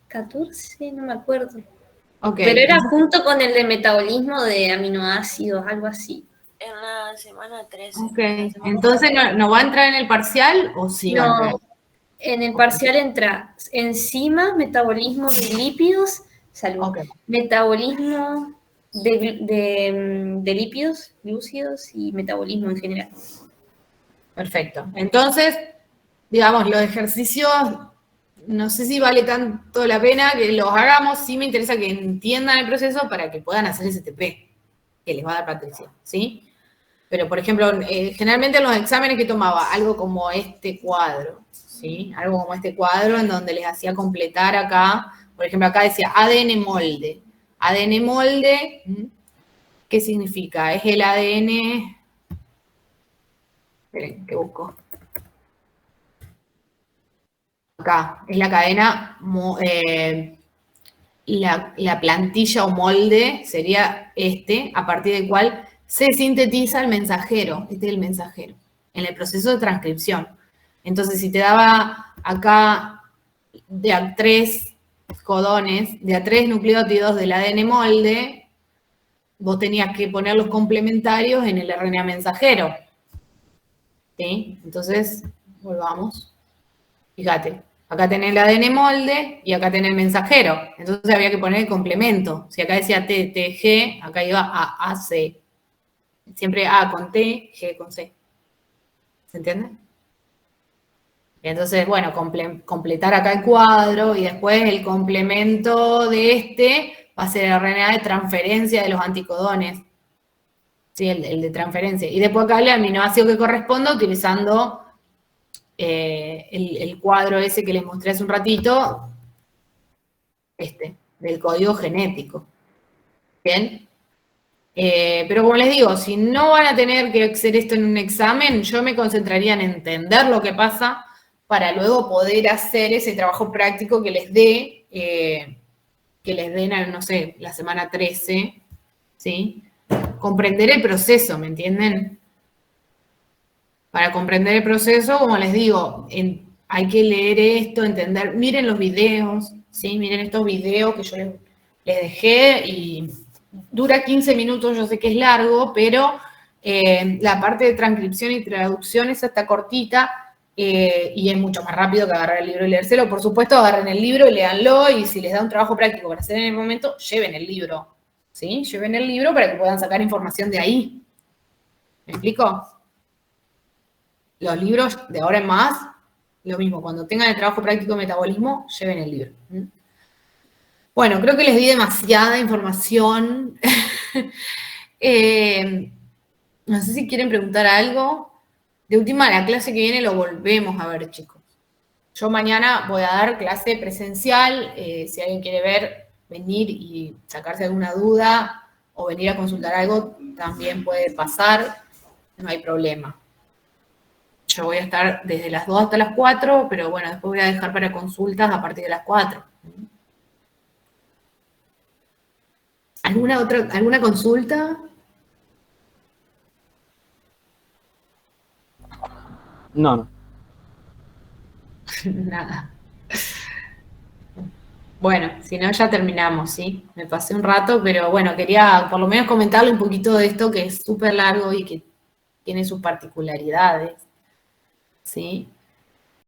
14, no me acuerdo. Okay. Pero era junto con el de metabolismo de aminoácidos, algo así. En la semana 13. Ok, entonces ¿no va a entrar en el parcial o sí va a entrar? No, en el parcial entra enzimas, metabolismo de lípidos, metabolismo de lípidos, glúcidos y metabolismo en general. Perfecto. Entonces, digamos, los ejercicios, no sé si vale tanto la pena que los hagamos, sí me interesa que entiendan el proceso para que puedan hacer ese TP que les va a dar Patricia, ¿sí? Pero, por ejemplo, generalmente en los exámenes que tomaba, algo como este cuadro, ¿sí? Algo como este cuadro en donde les hacía completar acá, por ejemplo, acá decía ADN molde. ADN molde, ¿qué significa? Es el ADN... Esperen, ¿qué busco? Acá, es la cadena, la plantilla o molde sería a partir del cual se sintetiza el mensajero, este es el mensajero, en el proceso de transcripción. Entonces, si te daba acá de a 3 codones, de a 3 nucleótidos del ADN molde, vos tenías que poner los complementarios en el RNA mensajero. ¿Sí? Entonces, volvamos. Fíjate, acá tenés el ADN molde y acá tenés el mensajero. Entonces había que poner el complemento. Si acá decía T, T, G, acá iba a, C. Siempre A con T, G con C. ¿Se entiende? Entonces, bueno, completar acá el cuadro y después el complemento de este va a ser el RNA de transferencia de los anticodones. Sí, el de transferencia. Y después acá el aminoácido que corresponda utilizando el cuadro ese que les mostré hace un ratito, del código genético. ¿Bien? Pero como les digo, si no van a tener que hacer esto en un examen, yo me concentraría en entender lo que pasa para luego poder hacer ese trabajo práctico que les dé, no sé, la semana 13, ¿sí? Comprender el proceso, ¿me entienden? Para comprender el proceso, como les digo, hay que leer esto, entender, miren los videos, ¿sí? Miren estos videos que yo les dejé y dura 15 minutos, yo sé que es largo, pero la parte de transcripción y traducción esa está cortita y es mucho más rápido que agarrar el libro y leérselo. Por supuesto, agarren el libro y léanlo y si les da un trabajo práctico para hacer en el momento, lleven el libro, ¿sí? Lleven el libro para que puedan sacar información de ahí. ¿Me explico? Los libros de ahora en más, lo mismo, cuando tengan el trabajo práctico de metabolismo, lleven el libro. Bueno, creo que les di demasiada información. No sé si quieren preguntar algo. De última, la clase que viene lo volvemos a ver, chicos. Yo mañana voy a dar clase presencial. Si alguien quiere ver, venir y sacarse alguna duda o venir a consultar algo, también puede pasar. No hay problema. Yo voy a estar desde las 2 hasta las 4, pero bueno, después voy a dejar para consultas a partir de las 4. ¿Alguna consulta? No. Nada. Bueno, si no ya terminamos, ¿sí? Me pasé un rato, pero bueno, quería por lo menos comentarle un poquito de esto que es súper largo y que tiene sus particularidades, ¿sí?